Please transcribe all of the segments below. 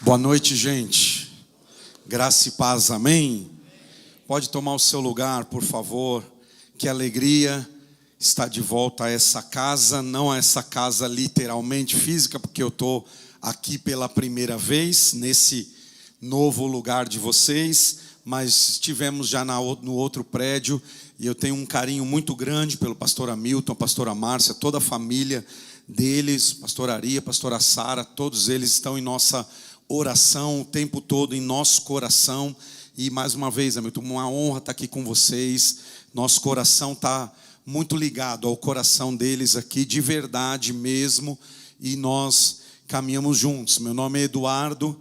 Boa noite, gente. Graça e paz, amém? Pode tomar o seu lugar, por favor. Que alegria estar de volta a essa casa. Não a essa casa literalmente física, porque eu estou aqui pela primeira vez, nesse novo lugar de vocês. Mas estivemos já no outro prédio. E eu tenho um carinho muito grande pelo pastor Hamilton, pastora Márcia, toda a família deles, pastora Aria, pastora Sara. Todos eles estão em nossa oração o tempo todo, em nosso coração. E mais uma vez, Hamilton, uma honra estar aqui com vocês. Nosso coração está muito ligado ao coração deles aqui, de verdade mesmo. E nós caminhamos juntos. Meu nome é Eduardo,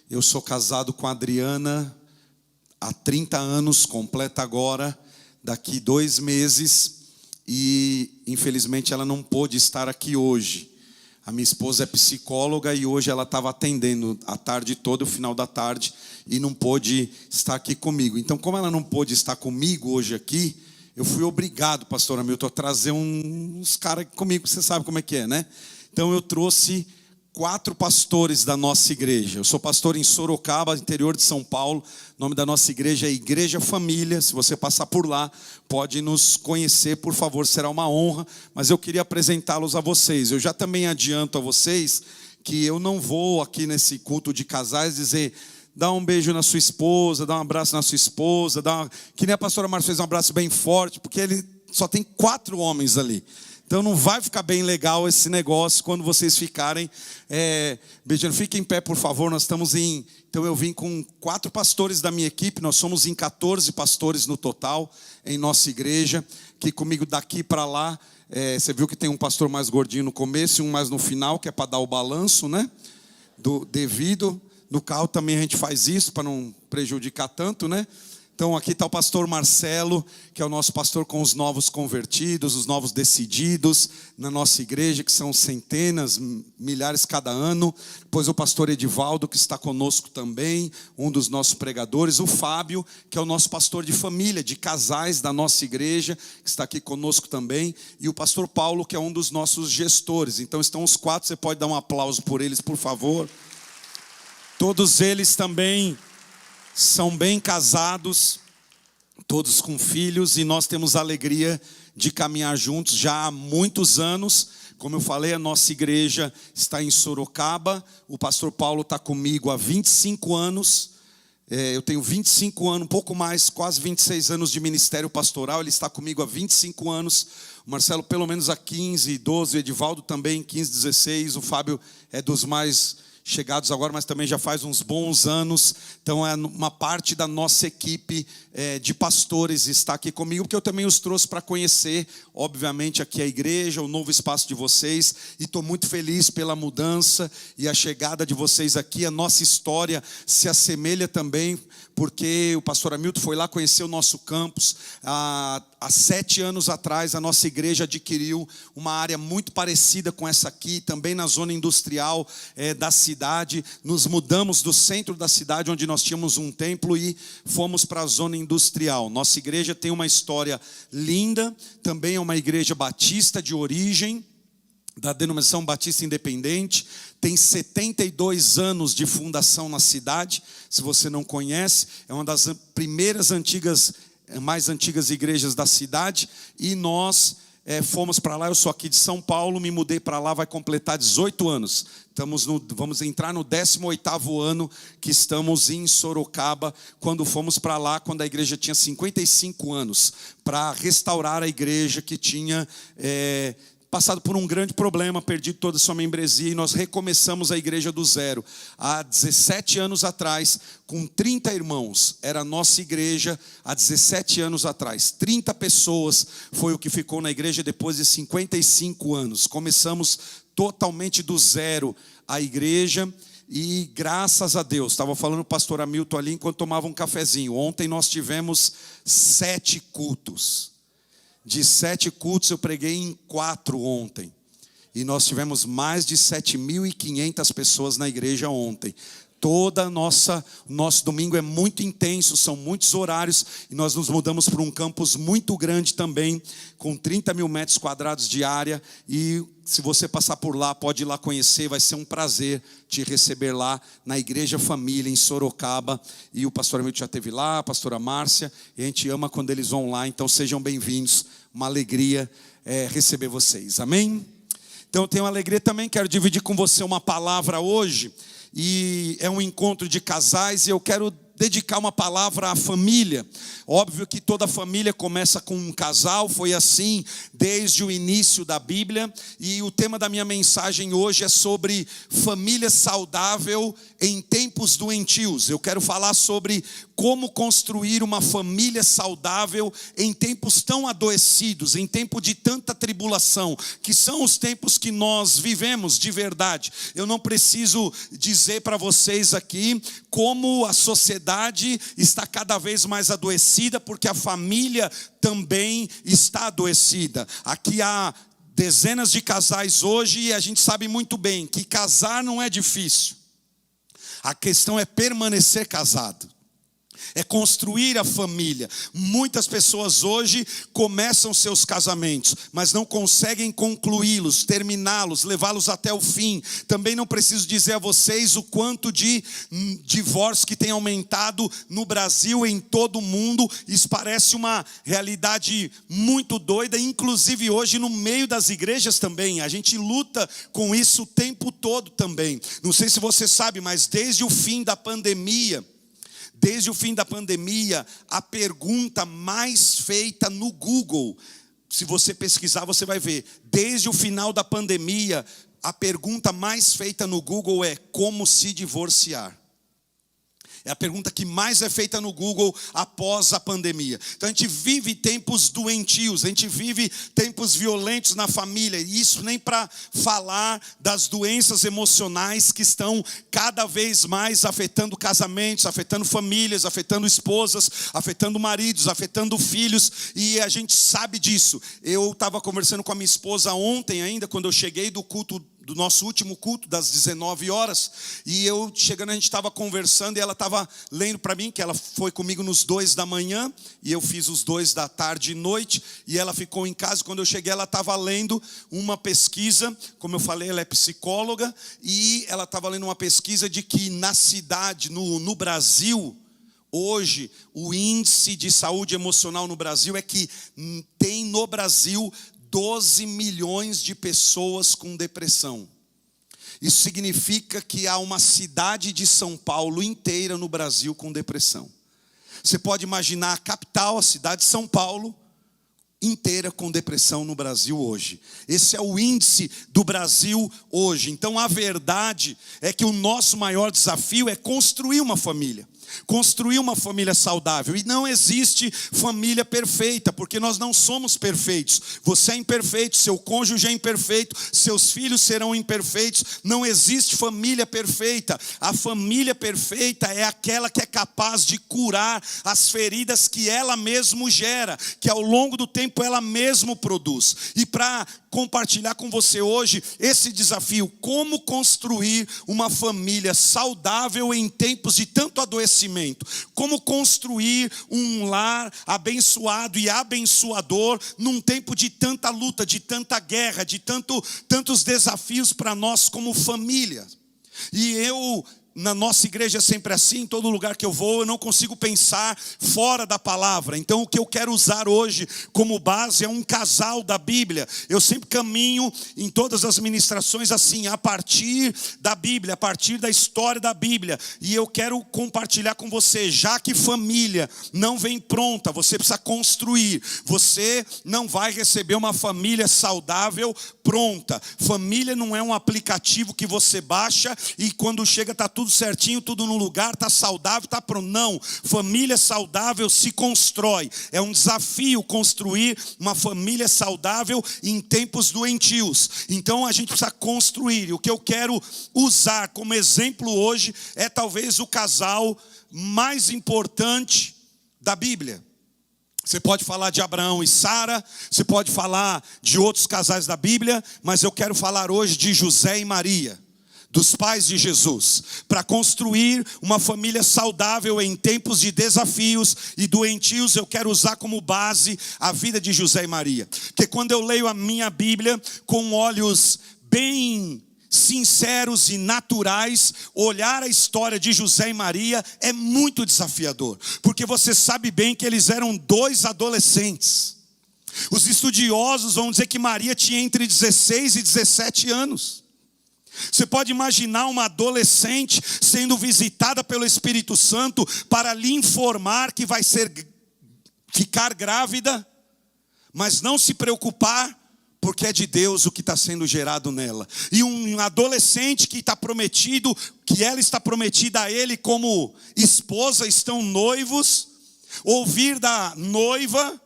eu sou casado com a Adriana há 30 anos, completa agora, daqui 2 meses. E infelizmente ela não pôde estar aqui hoje. A minha esposa é psicóloga e hoje ela estava atendendo a tarde toda, o final da tarde, e não pôde estar aqui comigo. Então, como ela não pôde estar comigo hoje aqui, eu fui obrigado, pastor Hamilton, a trazer uns caras comigo, você sabe como é que é, né? Então eu trouxe 4 pastores da nossa igreja. Eu sou pastor em Sorocaba, interior de São Paulo. O nome da nossa igreja é Igreja Família. Se você passar por lá, pode nos conhecer, por favor, será uma honra. Mas eu queria apresentá-los a vocês. Eu já também adianto a vocês que eu não vou aqui nesse culto de casais dizer: dá um beijo na sua esposa, dá um abraço na sua esposa, que nem a pastora Márcia fez um abraço bem forte, porque ele só tem 4 homens ali. Então não vai ficar bem legal esse negócio quando vocês ficarem beijando. Fiquem em pé, por favor. Nós estamos em... Então eu vim com 4 pastores da minha equipe. Nós somos em 14 pastores no total em nossa igreja. Que comigo daqui para lá, você viu que tem um pastor mais gordinho no começo e um mais no final, que é para dar o balanço, né? Do devido. No carro também a gente faz isso para não prejudicar tanto, né? Então aqui está o pastor Marcelo, que é o nosso pastor com os novos convertidos, os novos decididos na nossa igreja, que são centenas, milhares cada ano. Depois o pastor Edivaldo, que está conosco também, um dos nossos pregadores. O Fábio, que é o nosso pastor de família, de casais da nossa igreja, que está aqui conosco também. E o pastor Paulo, que é um dos nossos gestores. Então estão os 4, você pode dar um aplauso por eles, por favor. Todos eles também são bem casados, todos com filhos, e nós temos a alegria de caminhar juntos já há muitos anos. Como eu falei, a nossa igreja está em Sorocaba. O pastor Paulo está comigo há 25 anos. Eu tenho 25 anos, um pouco mais, quase 26 anos de ministério pastoral. Ele está comigo há 25 anos. O Marcelo pelo menos há 15, 12. O Edivaldo também 15, 16. O Fábio é dos mais chegados agora, mas também já faz uns bons anos. Então é uma parte da nossa equipe de pastores está aqui comigo, porque eu também os trouxe para conhecer, obviamente, aqui a igreja, o novo espaço de vocês. E estou muito feliz pela mudança e a chegada de vocês aqui. A nossa história se assemelha também, porque o pastor Hamilton foi lá conhecer o nosso campus. Há 7 anos atrás, a nossa igreja adquiriu uma área muito parecida com essa aqui, também na zona industrial da cidade. Nos mudamos do centro da cidade, onde nós tínhamos um templo, e fomos para a zona industrial. Nossa igreja tem uma história linda, também é uma igreja batista de origem, da denominação Batista Independente. Tem 72 anos de fundação na cidade. Se você não conhece, é uma das primeiras mais antigas igrejas da cidade. E nós fomos para lá. Eu sou aqui de São Paulo, me mudei para lá, vai completar 18 anos. Vamos entrar no 18º ano que estamos em Sorocaba, quando fomos para lá, quando a igreja tinha 55 anos, para restaurar a igreja que tinha passado por um grande problema, perdido toda a sua membresia, e nós recomeçamos a igreja do zero. Há 17 anos atrás, com 30 irmãos, era a nossa igreja há 17 anos atrás. 30 pessoas foi o que ficou na igreja depois de 55 anos. Começamos totalmente do zero a igreja. E graças a Deus, estava falando com o pastor Hamilton ali enquanto tomava um cafezinho. Ontem nós tivemos 7 cultos. De 7 cultos eu preguei em 4 ontem. E nós tivemos mais de 7.500 pessoas na igreja ontem. Nosso domingo é muito intenso, são muitos horários, e nós nos mudamos para um campus muito grande também, com 30 mil metros quadrados de área, e se você passar por lá, pode ir lá conhecer, vai ser um prazer te receber lá na Igreja Família, em Sorocaba. E o pastor Hamilton já esteve lá, a pastora Márcia, e a gente ama quando eles vão lá, então sejam bem-vindos, uma alegria receber vocês, amém? Então eu tenho uma alegria também, quero dividir com você uma palavra hoje, e é um encontro de casais, e eu quero dedicar uma palavra à família. Óbvio que toda família começa com um casal, foi assim desde o início da Bíblia, e o tema da minha mensagem hoje é sobre família saudável em tempos doentios. Eu quero falar sobre como construir uma família saudável em tempos tão adoecidos, em tempo de tanta tribulação, que são os tempos que nós vivemos de verdade. Eu não preciso dizer para vocês aqui como a sociedade está cada vez mais adoecida, porque a família também está adoecida. Aqui há dezenas de casais hoje e a gente sabe muito bem que casar não é difícil. A questão é permanecer casado. É construir a família. Muitas pessoas hoje começam seus casamentos, mas não conseguem concluí-los, terminá-los, levá-los até o fim. Também não preciso dizer a vocês o quanto de divórcio que tem aumentado no Brasil, em todo o mundo. Isso parece uma realidade muito doida, inclusive hoje no meio das igrejas também. A gente luta com isso o tempo todo também. Não sei se você sabe, mas desde o fim da pandemia, a pergunta mais feita no Google, se você pesquisar você vai ver, desde o final da pandemia, a pergunta mais feita no Google é: como se divorciar? É a pergunta que mais é feita no Google após a pandemia. Então a gente vive tempos doentios, a gente vive tempos violentos na família. E isso nem para falar das doenças emocionais que estão cada vez mais afetando casamentos, afetando famílias, afetando esposas, afetando maridos, afetando filhos. E a gente sabe disso. Eu estava conversando com a minha esposa ontem ainda, quando eu cheguei do nosso último culto, das 19 horas, e eu chegando, a gente estava conversando, e ela estava lendo para mim, que ela foi comigo nos 2 da manhã, e eu fiz os 2 da tarde e noite, e ela ficou em casa. Quando eu cheguei, ela estava lendo uma pesquisa, como eu falei, ela é psicóloga, e ela estava lendo uma pesquisa de que na cidade, no Brasil, hoje, o índice de saúde emocional no Brasil é que tem no Brasil 12 milhões de pessoas com depressão. Isso significa que há uma cidade de São Paulo inteira no Brasil com depressão. Você pode imaginar a capital, a cidade de São Paulo, inteira com depressão no Brasil hoje. Esse é o índice do Brasil hoje. Então a verdade é que o nosso maior desafio é construir uma família. Construir uma família saudável. E não existe família perfeita, porque nós não somos perfeitos. Você é imperfeito, seu cônjuge é imperfeito, seus filhos serão imperfeitos. Não existe família perfeita. A família perfeita é aquela que é capaz de curar as feridas que ela mesma gera, que ao longo do tempo ela mesma produz. E para compartilhar com você hoje esse desafio, como construir uma família saudável em tempos de tanto adoecimento, como construir um lar abençoado e abençoador num tempo de tanta luta, de tanta guerra, de tantos desafios para nós como família. E na nossa igreja é sempre assim, em todo lugar que eu vou, eu não consigo pensar fora da palavra. Então o que eu quero usar hoje como base é um casal da Bíblia. Eu sempre caminho em todas as ministrações assim, a partir da Bíblia, a partir da história da Bíblia. E eu quero compartilhar com você, já que família não vem pronta, você precisa construir. Você não vai receber uma família saudável pronta. Família não é um aplicativo que você baixa e quando chega está tudo certinho, tudo no lugar, está saudável, está pronto. Não, família saudável se constrói. É um desafio construir uma família saudável em tempos doentios. Então a gente precisa construir. E o que eu quero usar como exemplo hoje é talvez o casal mais importante da Bíblia. Você pode falar de Abraão e Sara, você pode falar de outros casais da Bíblia, mas eu quero falar hoje de José e Maria. dos pais de Jesus, para construir uma família saudável em tempos de desafios e doentios. Eu quero usar como base a vida de José e Maria, porque quando eu leio a minha Bíblia com olhos bem sinceros e naturais, olhar a história de José e Maria é muito desafiador, porque você sabe bem que eles eram dois adolescentes. Os estudiosos vão dizer que Maria tinha entre 16 e 17 anos. Você pode imaginar uma adolescente sendo visitada pelo Espírito Santo para lhe informar que vai ficar grávida, mas não se preocupar, porque é de Deus o que está sendo gerado nela. E um adolescente que está prometido, que ela está prometida a ele como esposa, estão noivos, ouvir da noiva: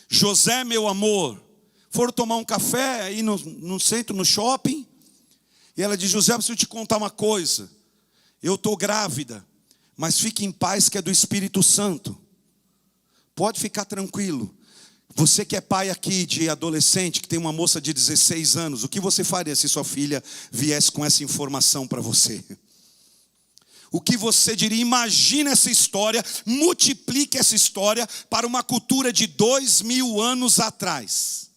José, meu amor, foram tomar um café aí no centro, no shopping, e ela diz: José, eu preciso te contar uma coisa, eu estou grávida, mas fique em paz que é do Espírito Santo, pode ficar tranquilo. Você que é pai aqui de adolescente, que tem uma moça de 16 anos, o que você faria se sua filha viesse com essa informação para você? O que você diria? Imagina essa história, multiplique essa história para uma cultura de 2000 anos atrás,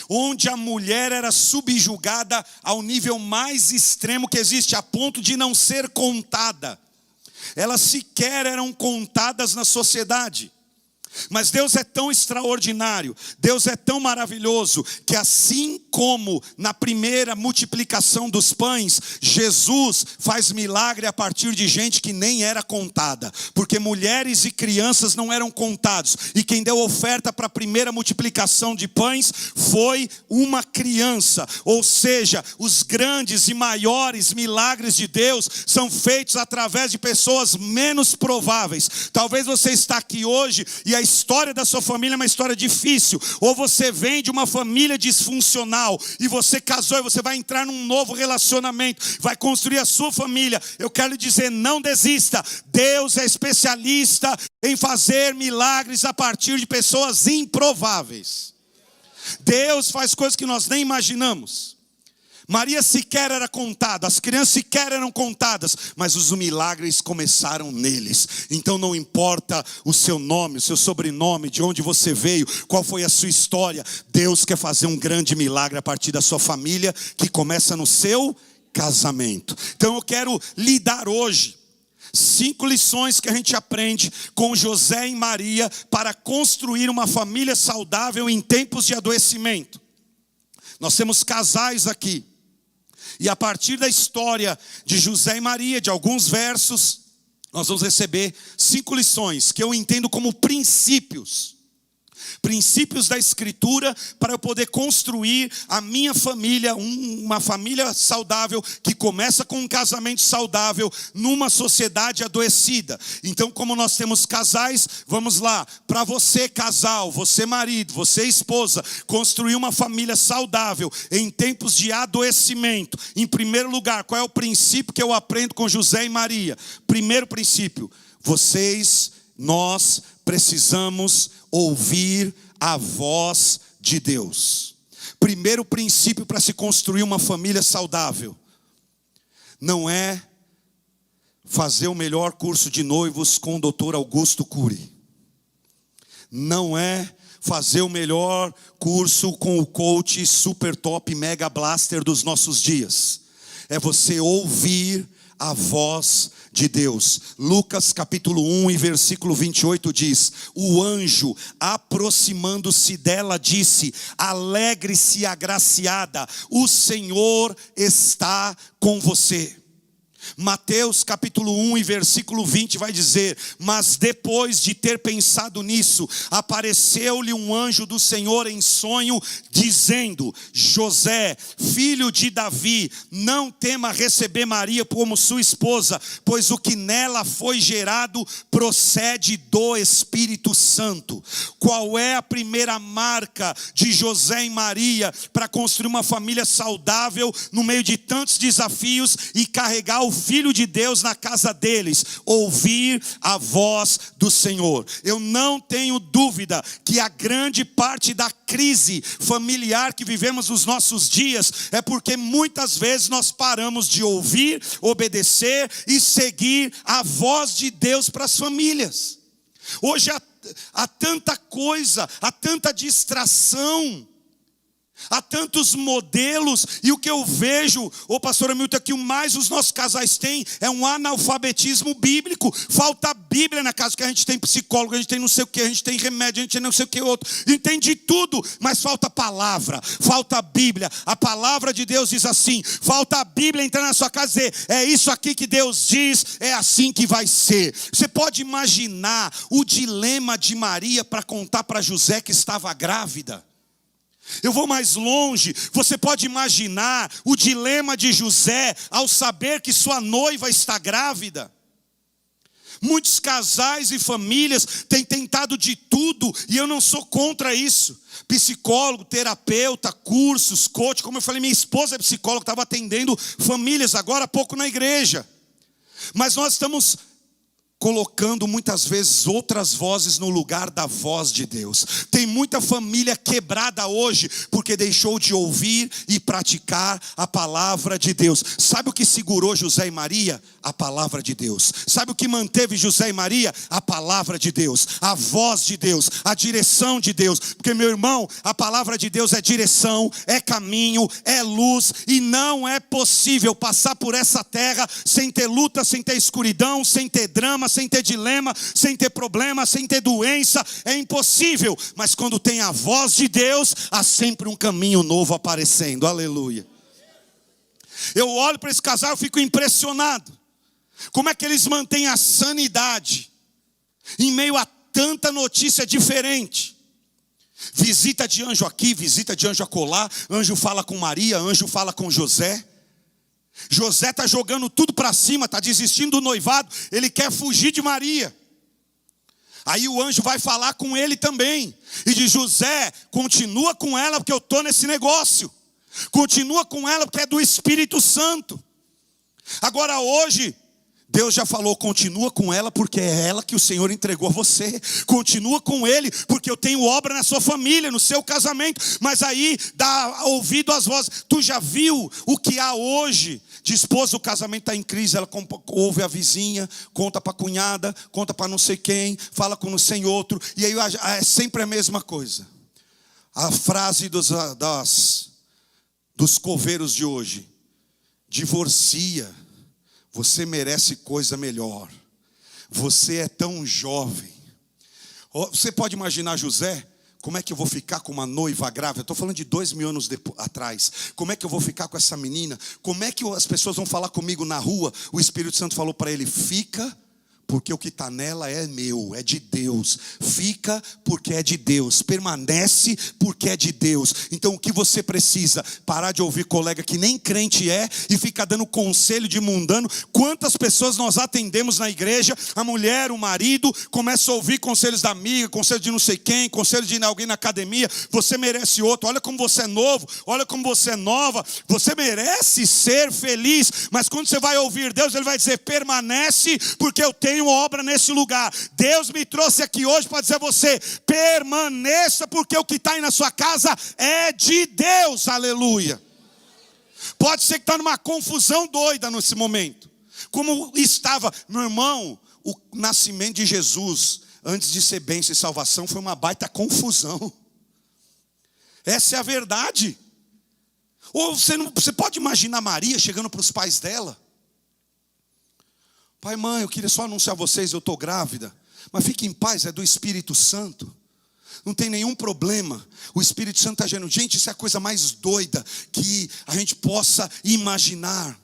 onde a mulher era subjugada ao nível mais extremo que existe, a ponto de não ser contada. Elas sequer eram contadas na sociedade. Mas Deus é tão extraordinário, Deus é tão maravilhoso, que assim como na primeira multiplicação dos pães, Jesus faz milagre a partir de gente que nem era contada, porque mulheres e crianças não eram contados, e quem deu oferta para a primeira multiplicação de pães foi uma criança. Ou seja, os grandes e maiores milagres de Deus são feitos através de pessoas menos prováveis. Talvez você está aqui hoje e a história da sua família é uma história difícil, ou você vem de uma família disfuncional e você casou e você vai entrar num novo relacionamento, vai construir a sua família. Eu quero lhe dizer, não desista. Deus é especialista em fazer milagres a partir de pessoas improváveis. Deus faz coisas que nós nem imaginamos. Maria sequer era contada, as crianças sequer eram contadas, mas os milagres começaram neles. Então não importa o seu nome, o seu sobrenome, de onde você veio, qual foi a sua história, Deus quer fazer um grande milagre a partir da sua família, que começa no seu casamento. Então eu quero lhe dar hoje 5 lições que a gente aprende com José e Maria para construir uma família saudável em tempos de adoecimento. Nós temos casais aqui. E a partir da história de José e Maria, de alguns versos, nós vamos receber 5 lições que eu entendo como princípios da Escritura, para eu poder construir a minha família, uma família saudável, que começa com um casamento saudável, numa sociedade adoecida. Então, como nós temos casais, vamos lá, para você casal, você marido, você esposa, construir uma família saudável em tempos de adoecimento. Em primeiro lugar, qual é o princípio que eu aprendo com José e Maria? Primeiro princípio: nós precisamos ouvir a voz de Deus. Primeiro princípio para se construir uma família saudável: não é fazer o melhor curso de noivos com o Dr. Augusto Cury. Não é fazer o melhor curso com o coach super top mega blaster dos nossos dias. É você ouvir a voz de Deus. Lucas capítulo 1 e versículo 28 diz: o anjo, aproximando-se dela, disse: alegre-se, agraciada, o Senhor está com você. Mateus capítulo 1 e versículo 20 vai dizer: mas depois de ter pensado nisso, apareceu-lhe um anjo do Senhor em sonho, dizendo: José, filho de Davi, não tema receber Maria como sua esposa, pois o que nela foi gerado procede do Espírito Santo. Qual é a primeira marca de José e Maria para construir uma família saudável no meio de tantos desafios e carregar o filho de Deus na casa deles, ouvir a voz do Senhor. Eu não tenho dúvida que a grande parte da crise familiar que vivemos nos nossos dias é porque muitas vezes nós paramos de ouvir, obedecer e seguir a voz de Deus para as famílias. Hoje há tanta coisa, há tanta distração, há tantos modelos, e o que eu vejo, pastor Hamilton, que o mais os nossos casais têm é um analfabetismo bíblico. Falta Bíblia na casa, que a gente tem psicólogo, a gente tem não sei o que, a gente tem remédio, a gente tem não sei o que outro, a gente tem de tudo, mas falta palavra, falta Bíblia. A palavra de Deus diz assim, falta a Bíblia entrar na sua casa e dizer, é isso aqui que Deus diz, é assim que vai ser. Você pode imaginar o dilema de Maria para contar para José que estava grávida? Eu vou mais longe, você pode imaginar o dilema de José ao saber que sua noiva está grávida? Muitos casais e famílias têm tentado de tudo, e eu não sou contra isso. Psicólogo, terapeuta, cursos, coach, como eu falei, minha esposa é psicóloga, estava atendendo famílias agora há pouco na igreja. Mas nós estamos colocando muitas vezes outras vozes no lugar da voz de Deus. Tem muita família quebrada hoje porque deixou de ouvir e praticar a palavra de Deus. Sabe o que segurou José e Maria? A palavra de Deus. Sabe o que manteve José e Maria? A palavra de Deus, a voz de Deus, a direção de Deus. Porque, meu irmão, a palavra de Deus é direção, é caminho, é luz, e não é possível passar por essa terra sem ter luta, sem ter escuridão, sem ter drama, sem ter dilema, sem ter problema, sem ter doença. É impossível. Mas quando tem a voz de Deus, há sempre um caminho novo aparecendo. Aleluia. Eu olho para esse casal e fico impressionado. Como é que eles mantêm a sanidade em meio a tanta notícia diferente? Visita de anjo aqui, visita de anjo acolá. Anjo fala com Maria, anjo fala com José. José está jogando tudo para cima, está desistindo do noivado, ele quer fugir de Maria. Aí o anjo vai falar com ele também, e diz, José, continua com ela porque eu estou nesse negócio. Continua com ela porque é do Espírito Santo. Agora hoje, Deus já falou, continua com ela porque é ela que o Senhor entregou a você. Continua com ele porque eu tenho obra na sua família, no seu casamento. Mas aí dá ouvido às vozes. Tu já viu o que há hoje? De esposa, o casamento está em crise, ela ouve a vizinha, conta para a cunhada, conta para não sei quem, fala com não sei outro, e aí é sempre a mesma coisa. A frase dos coveiros de hoje, divorcia, você merece coisa melhor, você é tão jovem. Você pode imaginar José? Como é que eu vou ficar com uma noiva grávida? Estou falando de 2000 anos atrás. Como é que eu vou ficar com essa menina? Como é que as pessoas vão falar comigo na rua? O Espírito Santo falou para ele, fica, porque o que está nela é meu, é de Deus. Fica porque é de Deus. Permanece porque é de Deus. Então o que você precisa? Parar de ouvir colega que nem crente é e ficar dando conselho de mundano. Quantas pessoas nós atendemos na igreja? A mulher, o marido, começa a ouvir conselhos da amiga, conselho de não sei quem, conselho de alguém na academia. Você merece outro. Olha como você é novo, olha como você é nova. Você merece ser feliz. Mas quando você vai ouvir Deus, Ele vai dizer, permanece porque eu tenho obra nesse lugar. Deus me trouxe aqui hoje para dizer a você, permaneça porque o que está aí na sua casa é de Deus, aleluia. Pode ser que está numa confusão doida nesse momento, como estava, meu irmão, o nascimento de Jesus, antes de ser bênção e salvação, foi uma baita confusão. Essa é a verdade. Ou você pode imaginar Maria chegando para os pais dela, pai, mãe, eu queria só anunciar a vocês, eu estou grávida. Mas fique em paz, é do Espírito Santo. Não tem nenhum problema. O Espírito Santo está dizendo, gente, isso é a coisa mais doida que a gente possa imaginar.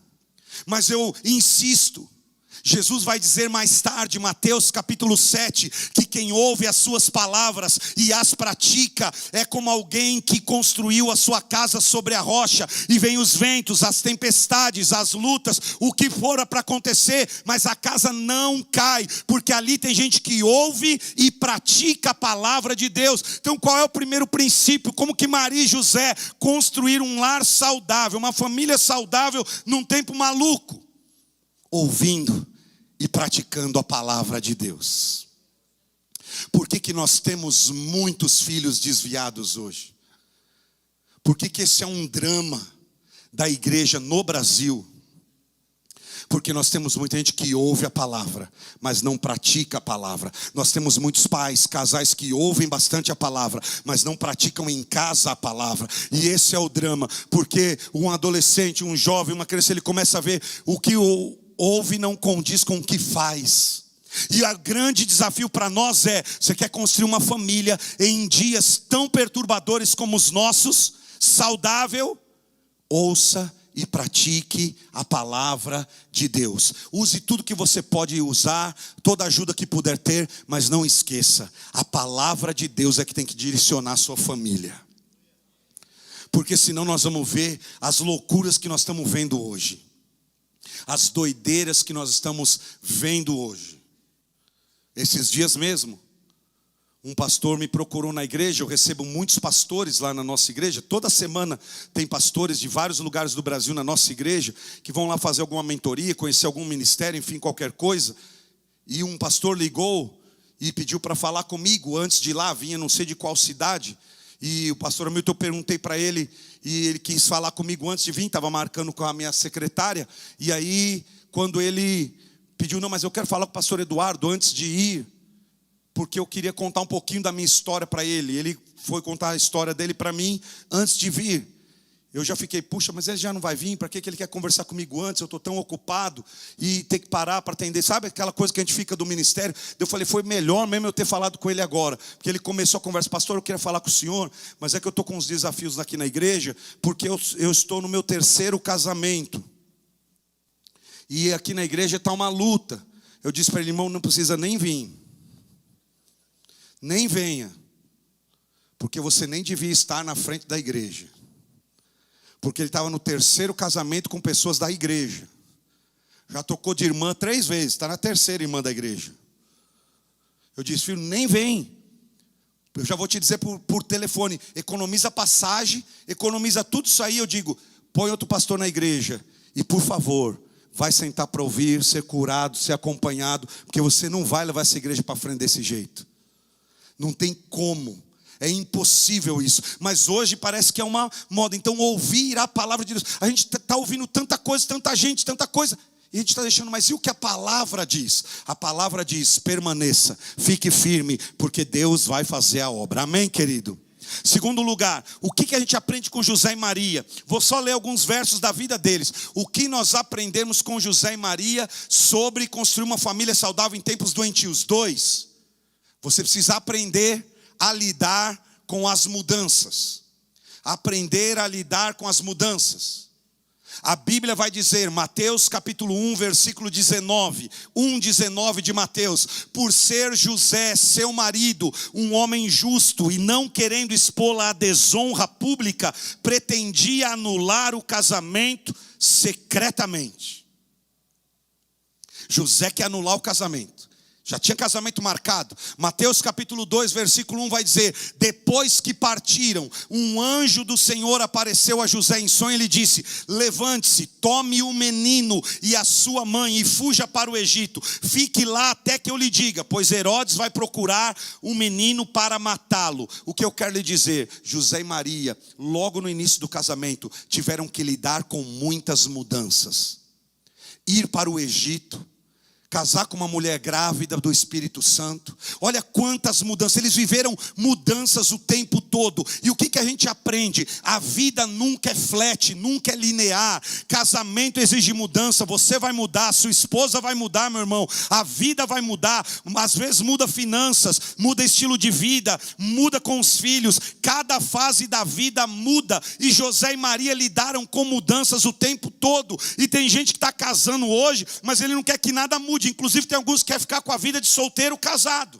Mas eu insisto. Jesus vai dizer mais tarde, Mateus capítulo 7, que quem ouve as suas palavras e as pratica é como alguém que construiu a sua casa sobre a rocha, e vem os ventos, as tempestades, as lutas, o que for para acontecer, mas a casa não cai, porque ali tem gente que ouve e pratica a palavra de Deus. Então qual é o primeiro princípio? Como que Maria e José construíram um lar saudável, uma família saudável num tempo maluco? ouvindo e praticando a palavra de Deus. Por que nós temos muitos filhos desviados hoje? Por que esse é um drama da igreja no Brasil? Porque nós temos muita gente que ouve a palavra, mas não pratica a palavra. Nós temos muitos pais, casais que ouvem bastante a palavra, mas não praticam em casa a palavra. E esse é o drama, porque um adolescente, um jovem, uma criança, ele começa a ver o que ouve não condiz com o que faz. E o grande desafio para nós é: você quer construir uma família em dias tão perturbadores como os nossos? Saudável? Ouça e pratique a palavra de Deus. Use tudo que você pode usar, toda ajuda que puder ter, mas não esqueça, a palavra de Deus é que tem que direcionar a sua família. Porque senão nós vamos ver as loucuras que nós estamos vendo hoje, as doideiras que nós estamos vendo hoje. Esses dias mesmo, um pastor me procurou na igreja. Eu recebo muitos pastores lá na nossa igreja. Toda semana tem pastores de vários lugares do Brasil na nossa igreja, que vão lá fazer alguma mentoria, conhecer algum ministério, enfim, qualquer coisa. E um pastor ligou e pediu para falar comigo antes de ir lá, vinha não sei de qual cidade. E o pastor Hamilton, eu perguntei para ele, e ele quis falar comigo antes de vir, estava marcando com a minha secretária. E aí, quando ele pediu: não, mas eu quero falar com o pastor Eduardo antes de ir, porque eu queria contar um pouquinho da minha história para ele. Ele foi contar a história dele para mim antes de vir. Eu já fiquei: puxa, mas ele já não vai vir? Para que ele quer conversar comigo antes? Eu estou tão ocupado e ter que parar para atender. Sabe aquela coisa que a gente fica do ministério? Eu falei: foi melhor mesmo eu ter falado com ele agora. Porque ele começou a conversa: pastor, eu queria falar com o senhor, mas é que eu estou com uns desafios aqui na igreja, porque eu estou no meu 3º casamento. E aqui na igreja está uma luta. Eu disse para ele: irmão, não precisa nem vir. Nem venha, porque você nem devia estar na frente da igreja. Porque ele estava no 3º casamento com pessoas da igreja. Já tocou de irmã 3 vezes, está na 3ª irmã da igreja. Eu disse: filho, nem vem. Eu já vou te dizer por telefone: economiza passagem, economiza tudo isso aí. Eu digo: põe outro pastor na igreja. E por favor, vai sentar para ouvir, ser curado, ser acompanhado, porque você não vai levar essa igreja para frente desse jeito. Não tem como, é impossível isso. Mas hoje parece que é uma moda. Então ouvir a palavra de Deus, a gente está ouvindo tanta coisa, tanta gente, tanta coisa, e a gente está deixando. Mas e o que a palavra diz? A palavra diz: permaneça, fique firme, porque Deus vai fazer a obra. Amém, querido? Segundo lugar, o que a gente aprende com José e Maria? Vou só ler alguns versos da vida deles. O que nós aprendemos com José e Maria sobre construir uma família saudável em tempos doentios? 2, você precisa aprender a lidar com as mudanças. Aprender a lidar com as mudanças. A Bíblia vai dizer, Mateus capítulo 1, versículo 19, 1:19 de Mateus: por ser José, seu marido, um homem justo e não querendo expô-la à desonra pública, pretendia anular o casamento secretamente. José quer anular o casamento. Já tinha casamento marcado. Mateus capítulo 2, versículo 1 vai dizer: depois que partiram, um anjo do Senhor apareceu a José em sonho e lhe disse: levante-se, tome o menino e a sua mãe e fuja para o Egito. Fique lá até que eu lhe diga, pois Herodes vai procurar o menino para matá-lo. O que eu quero lhe dizer: José e Maria, logo no início do casamento, tiveram que lidar com muitas mudanças. Ir para o Egito, casar com uma mulher grávida do Espírito Santo. Olha quantas mudanças. Eles viveram mudanças o tempo todo. E o que a gente aprende? A vida nunca é flat, nunca é linear. Casamento exige mudança. Você vai mudar, sua esposa vai mudar, meu irmão. A vida vai mudar. Às vezes muda finanças, muda estilo de vida, muda com os filhos. Cada fase da vida muda. E José e Maria lidaram com mudanças o tempo todo. E tem gente que está casando hoje, mas ele não quer que nada mude. Inclusive tem alguns que querem ficar com a vida de solteiro casado.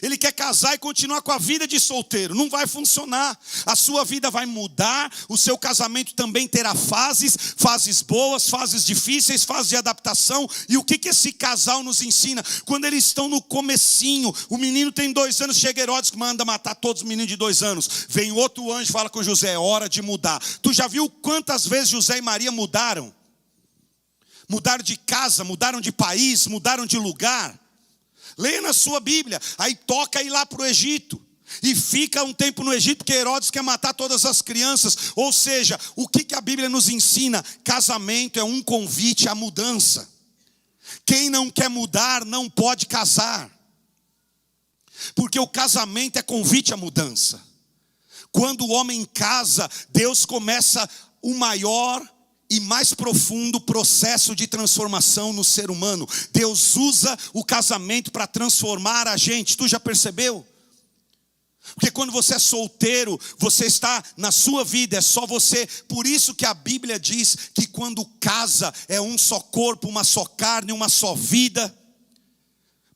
Ele quer casar e continuar com a vida de solteiro. Não vai funcionar. A sua vida vai mudar. O seu casamento também terá fases. Fases boas, fases difíceis, fases de adaptação. E o que esse casal nos ensina? Quando eles estão no comecinho, o menino tem 2 anos, chega Herodes que manda matar todos os meninos de 2 anos. Vem outro anjo e fala com José: é hora de mudar. Tu já viu quantas vezes José e Maria mudaram? mudaram de casa, mudaram de país, mudaram de lugar. Leia na sua Bíblia, aí toca ir lá para o Egito. E fica um tempo no Egito, porque Herodes quer matar todas as crianças. Ou seja, o que a Bíblia nos ensina? Casamento é um convite à mudança. Quem não quer mudar não pode casar. Porque o casamento é convite à mudança. Quando o homem casa, Deus começa o maior e mais profundo processo de transformação no ser humano. Deus usa o casamento para transformar a gente. Tu já percebeu? Porque quando você é solteiro, você está na sua vida, é só você. Por isso que a Bíblia diz que quando casa é um só corpo, uma só carne, uma só vida.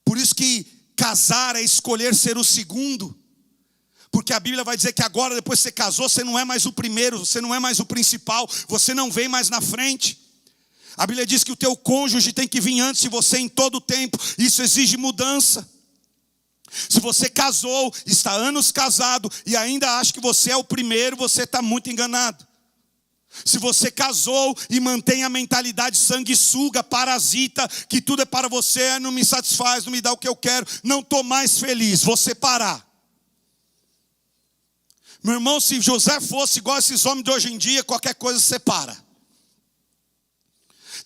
Por isso que casar é escolher ser o segundo. Porque a Bíblia vai dizer que agora, depois que você casou, você não é mais o primeiro, você não é mais o principal, você não vem mais na frente. A Bíblia diz que o teu cônjuge tem que vir antes de você em todo o tempo. Isso exige mudança. Se você casou, está anos casado e ainda acha que você é o primeiro, você está muito enganado. Se você casou e mantém a mentalidade sanguessuga, parasita, que tudo é para você, não me satisfaz, não me dá o que eu quero, não estou mais feliz, vou separar. Meu irmão, se José fosse igual a esses homens de hoje em dia, qualquer coisa separa.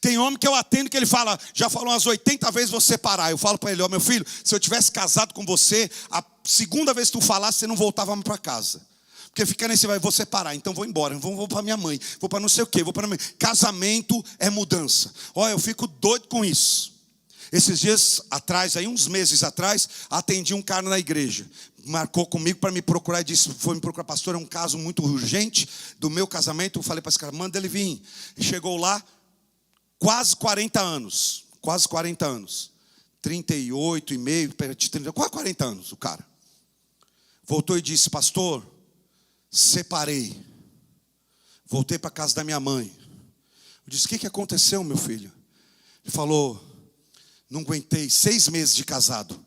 Tem homem que eu atendo que ele fala, já falou umas 80 vezes, vou separar. Eu falo para ele, ó, meu filho, se eu tivesse casado com você, a segunda vez que tu falasse, você não voltava mais para casa. Porque fica nesse, vou separar, então vou embora, vou para minha mãe, vou para não sei o quê, vou para minha mãe. Casamento é mudança. Olha, eu fico doido com isso. Esses dias atrás, aí uns meses atrás, atendi um cara na igreja. Marcou comigo para me procurar e disse, foi me procurar, pastor, é um caso muito urgente do meu casamento. Eu falei para esse cara, manda ele vir. E chegou lá, quase 40 anos, 38 e meio, quase 40 anos o cara. Voltou e disse, pastor, separei, voltei para a casa da minha mãe. Eu disse, o que aconteceu, meu filho? Ele falou, não aguentei, 6 meses de casado,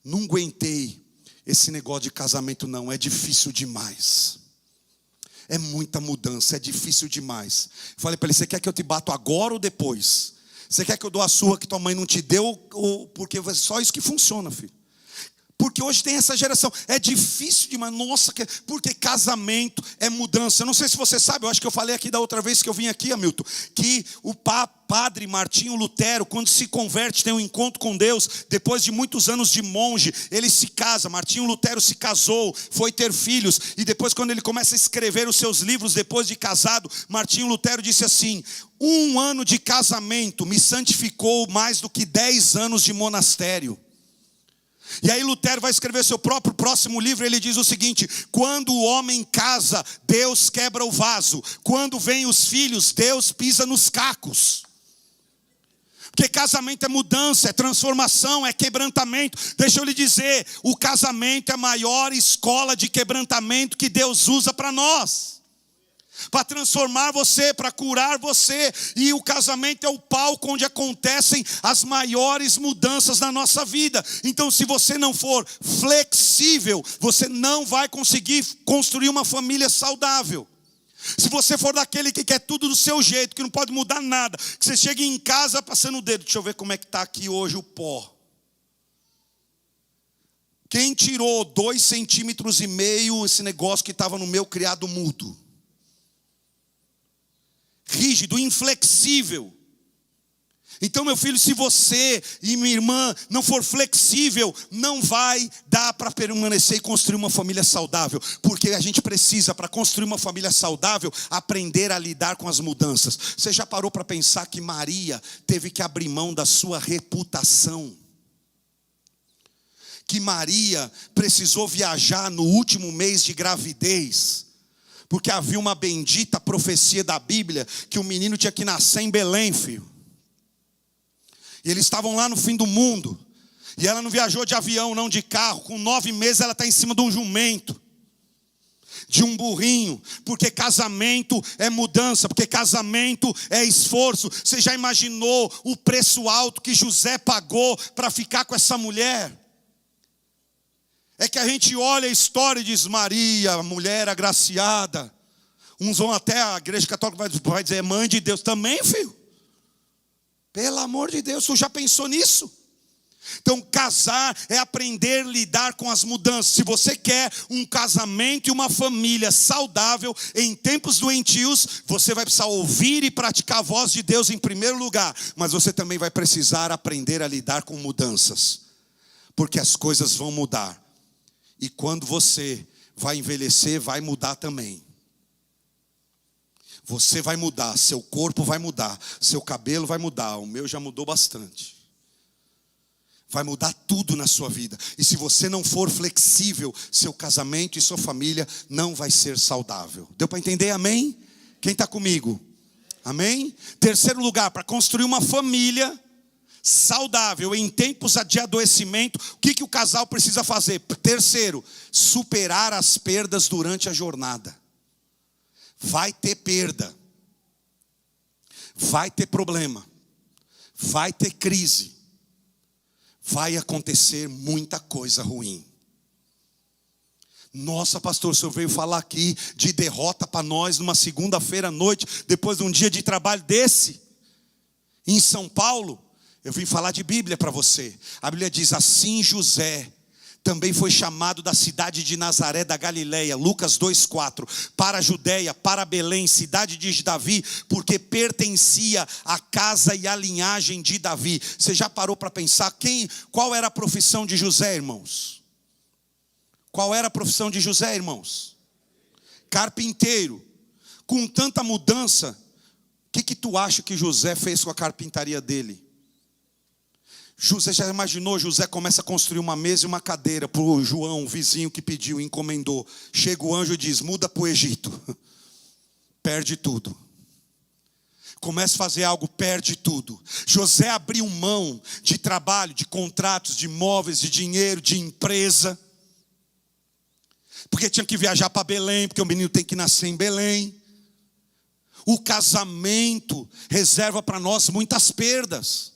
não aguentei esse negócio de casamento não, é difícil demais. É muita mudança, é difícil demais. Falei para ele, você quer que eu te bato agora ou depois? Você quer que eu dou a surra que tua mãe não te deu? Ou porque é só isso que funciona, filho. Porque hoje tem essa geração, é difícil demais, nossa, porque casamento é mudança. Eu não sei se você sabe, eu acho que eu falei aqui da outra vez que eu vim aqui, Hamilton, que o padre Martinho Lutero, quando se converte, tem um encontro com Deus, depois de muitos anos de monge, ele se casa. Martinho Lutero se casou, foi ter filhos, e depois quando ele começa a escrever os seus livros, depois de casado, Martinho Lutero disse assim, 1 ano de casamento me santificou mais do que 10 anos de monastério. E aí Lutero vai escrever seu próprio próximo livro, ele diz o seguinte, quando o homem casa, Deus quebra o vaso. Quando vêm os filhos, Deus pisa nos cacos. Porque casamento é mudança, é transformação, é quebrantamento. Deixa eu lhe dizer, o casamento é a maior escola de quebrantamento que Deus usa para nós. Para transformar você, para curar você. E o casamento é o palco onde acontecem as maiores mudanças na nossa vida. Então se você não for flexível, você não vai conseguir construir uma família saudável. Se você for daquele que quer tudo do seu jeito, que não pode mudar nada, que você chega em casa passando o dedo, deixa eu ver como é que está aqui hoje o pó. Quem tirou 2,5 centímetros esse negócio que estava no meu criado mudo? Rígido, inflexível. Então, meu filho, se você e minha irmã não for flexível, não vai dar para permanecer e construir uma família saudável. Porque a gente precisa, para construir uma família saudável, aprender a lidar com as mudanças. Você já parou para pensar que Maria teve que abrir mão da sua reputação? Que Maria precisou viajar no último mês de gravidez, porque havia uma bendita profecia da Bíblia que o menino tinha que nascer em Belém, filho. E eles estavam lá no fim do mundo. E ela não viajou de avião, não de carro. Com 9 meses ela está em cima de um jumento, de um burrinho. Porque casamento é mudança, porque casamento é esforço. Você já imaginou o preço alto que José pagou para ficar com essa mulher? É que a gente olha a história e diz, Maria, mulher agraciada. Uns vão até, a igreja católica vai dizer, é mãe de Deus também, filho. Pelo amor de Deus, tu já pensou nisso? Então casar é aprender a lidar com as mudanças. Se você quer um casamento e uma família saudável em tempos doentios, você vai precisar ouvir e praticar a voz de Deus em primeiro lugar. Mas você também vai precisar aprender a lidar com mudanças, porque as coisas vão mudar. E quando você vai envelhecer, vai mudar também. Você vai mudar, seu corpo vai mudar, seu cabelo vai mudar. O meu já mudou bastante. Vai mudar tudo na sua vida. E se você não for flexível, seu casamento e sua família não vai ser saudável. Deu para entender? Amém? Quem está comigo? Amém? Terceiro lugar, para construir uma família saudável em tempos de adoecimento, o que o casal precisa fazer? Terceiro, superar as perdas durante a jornada. Vai ter perda, vai ter problema, vai ter crise, vai acontecer muita coisa ruim. Nossa, pastor, o senhor veio falar aqui de derrota para nós numa segunda-feira à noite, depois de um dia de trabalho desse, em São Paulo. Eu vim falar de Bíblia para você. A Bíblia diz assim: José também foi chamado da cidade de Nazaré da Galileia, Lucas 2,4, para a Judeia, para Belém, cidade de Davi, porque pertencia à casa e à linhagem de Davi. Você já parou para pensar qual era a profissão de José, irmãos? Qual era a profissão de José, irmãos? Carpinteiro. Com tanta mudança, o que tu acha que José fez com a carpintaria dele? José, já imaginou? José começa a construir uma mesa e uma cadeira para o João, um vizinho que pediu, encomendou. Chega o anjo e diz: muda para o Egito. Perde tudo. Começa a fazer algo, perde tudo. José abriu mão de trabalho, de contratos, de imóveis, de dinheiro, de empresa. Porque tinha que viajar para Belém, porque o menino tem que nascer em Belém. O casamento reserva para nós muitas perdas.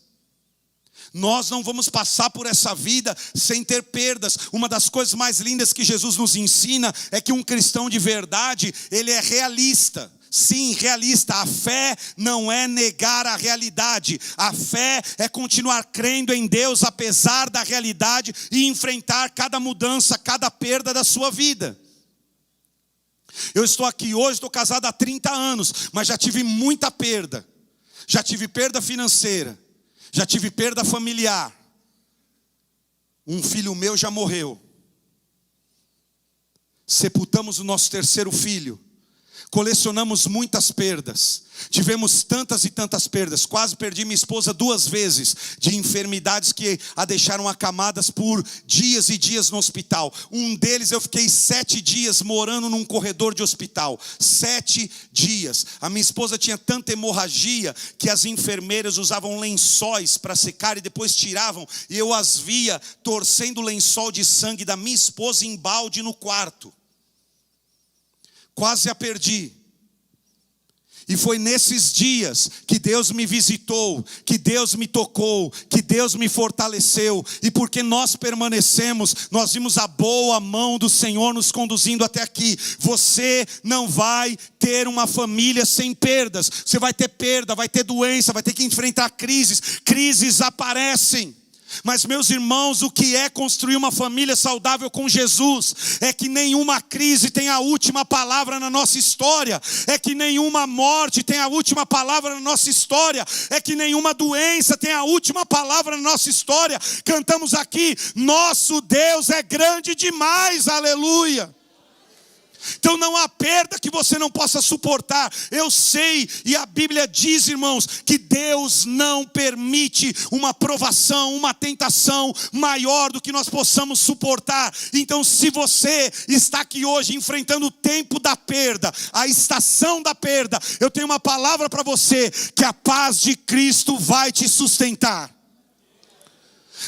Nós não vamos passar por essa vida sem ter perdas. Uma das coisas mais lindas que Jesus nos ensina é que um cristão de verdade, ele é realista. Sim, realista. A fé não é negar a realidade. A fé é continuar crendo em Deus apesar da realidade e enfrentar cada mudança, cada perda da sua vida. Eu estou aqui hoje, estou casado há 30 anos, mas já tive muita perda. Já tive perda financeira. Já tive perda familiar. Um filho meu já morreu. Sepultamos o nosso terceiro filho. Colecionamos muitas perdas. Tivemos tantas e tantas perdas. Quase perdi minha esposa 2 vezes de enfermidades que a deixaram acamadas por dias e dias no hospital. Um deles eu fiquei 7 dias morando num corredor de hospital. 7 dias. A minha esposa tinha tanta hemorragia que as enfermeiras usavam lençóis para secar e depois tiravam. E eu as via torcendo o lençol de sangue da minha esposa em balde no quarto. Quase a perdi. E foi nesses dias que Deus me visitou, que Deus me tocou, que Deus me fortaleceu. E porque nós permanecemos, nós vimos a boa mão do Senhor nos conduzindo até aqui. Você não vai ter uma família sem perdas. Você vai ter perda, vai ter doença, vai ter que enfrentar crises. Crises aparecem. Mas meus irmãos, o que é construir uma família saudável com Jesus? É que nenhuma crise tem a última palavra na nossa história. É que nenhuma morte tem a última palavra na nossa história. É que nenhuma doença tem a última palavra na nossa história. Cantamos aqui: nosso Deus é grande demais, aleluia. Então não há perda que você não possa suportar. Eu sei, e a Bíblia diz, irmãos, que Deus não permite uma provação, uma tentação maior do que nós possamos suportar. Então se você está aqui hoje enfrentando o tempo da perda, a estação da perda, eu tenho uma palavra para você: que a paz de Cristo vai te sustentar.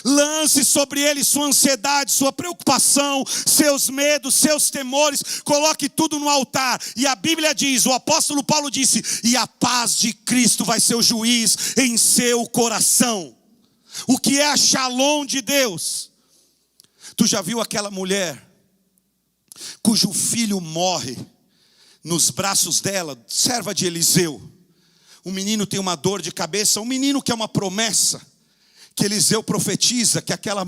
Lance sobre ele sua ansiedade, sua preocupação, seus medos, seus temores. Coloque tudo no altar. E a Bíblia diz, o apóstolo Paulo disse: e a paz de Cristo vai ser o juiz em seu coração. O que é a shalom de Deus? Tu já viu aquela mulher cujo filho morre nos braços dela, serva de Eliseu? um menino tem uma dor de cabeça, um menino que é uma promessa, que Eliseu profetiza, que aquela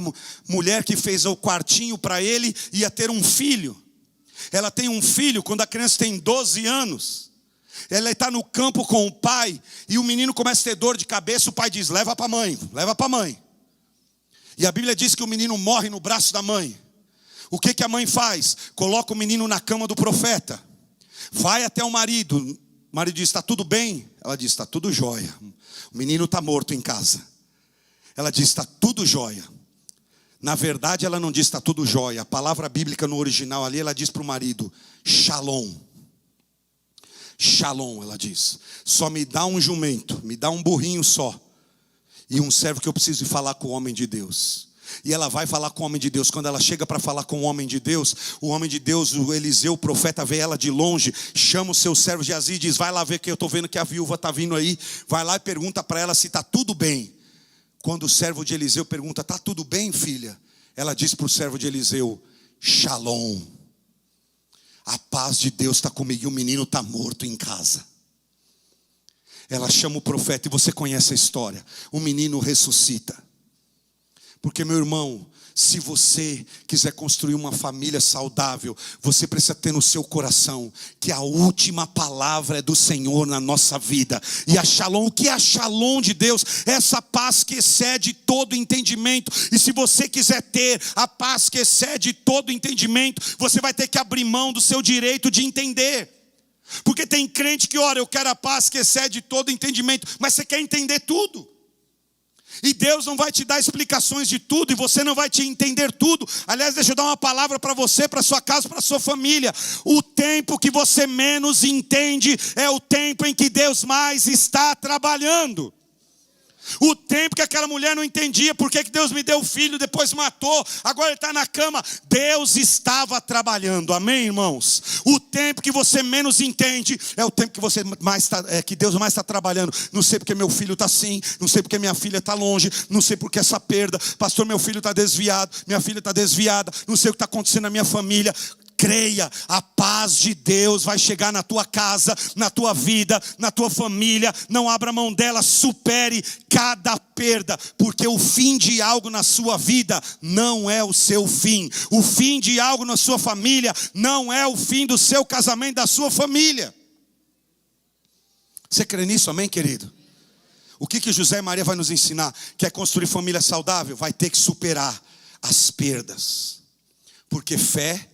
mulher que fez o quartinho para ele ia ter um filho. Ela tem um filho quando a criança tem 12 anos. Ela está no campo com o pai, e o menino começa a ter dor de cabeça, o pai diz, leva para a mãe, leva para a mãe. E a Bíblia diz que o menino morre no braço da mãe. O que a mãe faz? Coloca o menino na cama do profeta. Vai até o marido. O marido diz, está tudo bem? Ela diz, está tudo jóia. O menino está morto em casa. Ela diz, está tudo jóia. Na verdade ela não diz, está tudo jóia. A palavra bíblica no original ali, ela diz para o marido, shalom. Shalom, ela diz. Só me dá um jumento, me dá um burrinho só. E um servo que eu preciso ir falar com o homem de Deus. E ela vai falar com o homem de Deus. Quando ela chega para falar com o homem de Deus, o Eliseu, o profeta, vê ela de longe, chama o seu servo Geazi e diz, vai lá ver que eu estou vendo que a viúva está vindo aí. Vai lá e pergunta para ela se está tudo bem. Quando o servo de Eliseu pergunta, está tudo bem, filha? Ela diz para o servo de Eliseu, shalom. A paz de Deus está comigo e o menino está morto em casa. Ela chama o profeta e você conhece a história. O menino ressuscita. Porque, meu irmão, se você quiser construir uma família saudável, você precisa ter no seu coração que a última palavra é do Senhor na nossa vida. E a shalom, o que é a shalom de Deus? Essa paz que excede todo entendimento. E se você quiser ter a paz que excede todo entendimento, você vai ter que abrir mão do seu direito de entender. Porque tem crente que ora, eu quero a paz que excede todo entendimento, mas você quer entender tudo. E Deus não vai te dar explicações de tudo, e você não vai te entender tudo. Aliás, deixa eu dar uma palavra para você, para sua casa, para sua família. O tempo que você menos entende é o tempo em que Deus mais está trabalhando. O tempo que aquela mulher não entendia por que Deus me deu o filho, depois matou, agora ele está na cama. Deus estava trabalhando, amém, irmãos? O tempo que você menos entende é o tempo que que Deus mais está trabalhando. Não sei porque meu filho está assim, não sei porque minha filha está longe, não sei porque essa perda, pastor, meu filho está desviado, minha filha está desviada, não sei o que está acontecendo na minha família. Creia, a paz de Deus vai chegar na tua casa, na tua vida, na tua família. Não abra mão dela, supere cada perda, porque o fim de algo na sua vida não é o seu fim. O fim de algo na sua família não é o fim do seu casamento, da sua família. Você crê nisso, amém, querido? O que José e Maria vai nos ensinar? Quer construir família saudável? Vai ter que superar as perdas, porque fé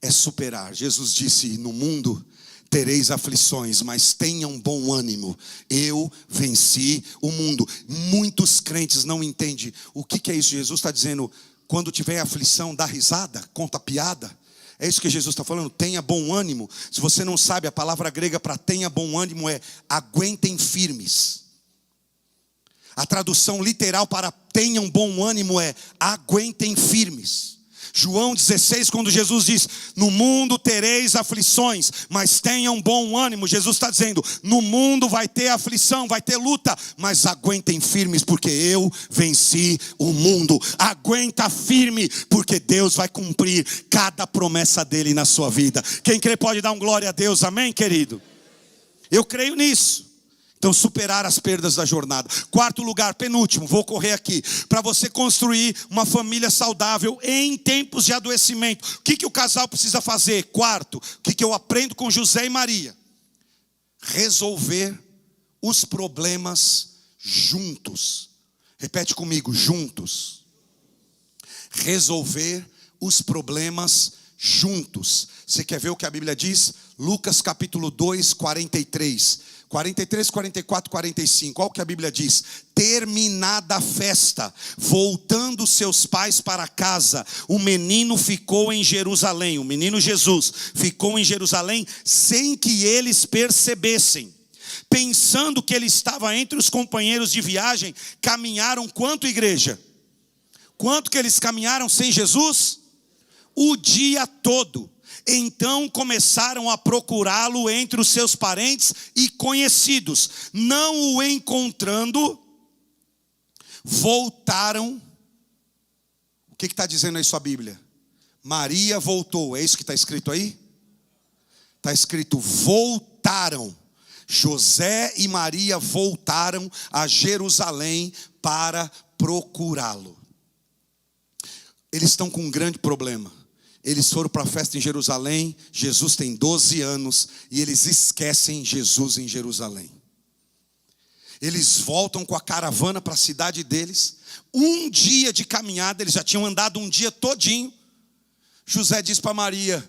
é superar. Jesus disse, no mundo tereis aflições, mas tenham bom ânimo, eu venci o mundo. Muitos crentes não entendem o que é isso. Jesus está dizendo, quando tiver aflição, dá risada, conta piada. É isso que Jesus está falando, tenha bom ânimo. Se você não sabe, a palavra grega para tenha bom ânimo é aguentem firmes. A tradução literal para tenham bom ânimo é aguentem firmes. João 16, quando Jesus diz, no mundo tereis aflições, mas tenham bom ânimo. Jesus está dizendo, no mundo vai ter aflição, vai ter luta, mas aguentem firmes, porque eu venci o mundo. Aguenta firme, porque Deus vai cumprir cada promessa dele na sua vida. Quem crê pode dar um glória a Deus, amém, querido? Eu creio nisso. Então, superar as perdas da jornada. Quarto lugar, penúltimo, vou correr aqui. Para você construir uma família saudável em tempos de adoecimento. O que o casal precisa fazer? Quarto, o que eu aprendo com José e Maria? Resolver os problemas juntos. Repete comigo, juntos. Resolver os problemas juntos. Você quer ver o que a Bíblia diz? Lucas capítulo 2, 43, 44, 45, olha o que a Bíblia diz. Terminada a festa, voltando seus pais para casa, o menino ficou em Jerusalém, o menino Jesus ficou em Jerusalém sem que eles percebessem. Pensando que ele estava entre os companheiros de viagem, caminharam quanto, igreja? Quanto que eles caminharam sem Jesus? O dia todo. Então começaram a procurá-lo entre os seus parentes e conhecidos. Não o encontrando, voltaram. O que está dizendo aí sua Bíblia? Maria voltou, é isso que está escrito aí? Está escrito voltaram. José e Maria voltaram a Jerusalém para procurá-lo. Eles estão com um grande problema. Eles foram para a festa em Jerusalém, Jesus tem 12 anos e eles esquecem Jesus em Jerusalém. Eles voltam com a caravana para a cidade deles. Um dia de caminhada, eles já tinham andado um dia todinho. José diz para Maria: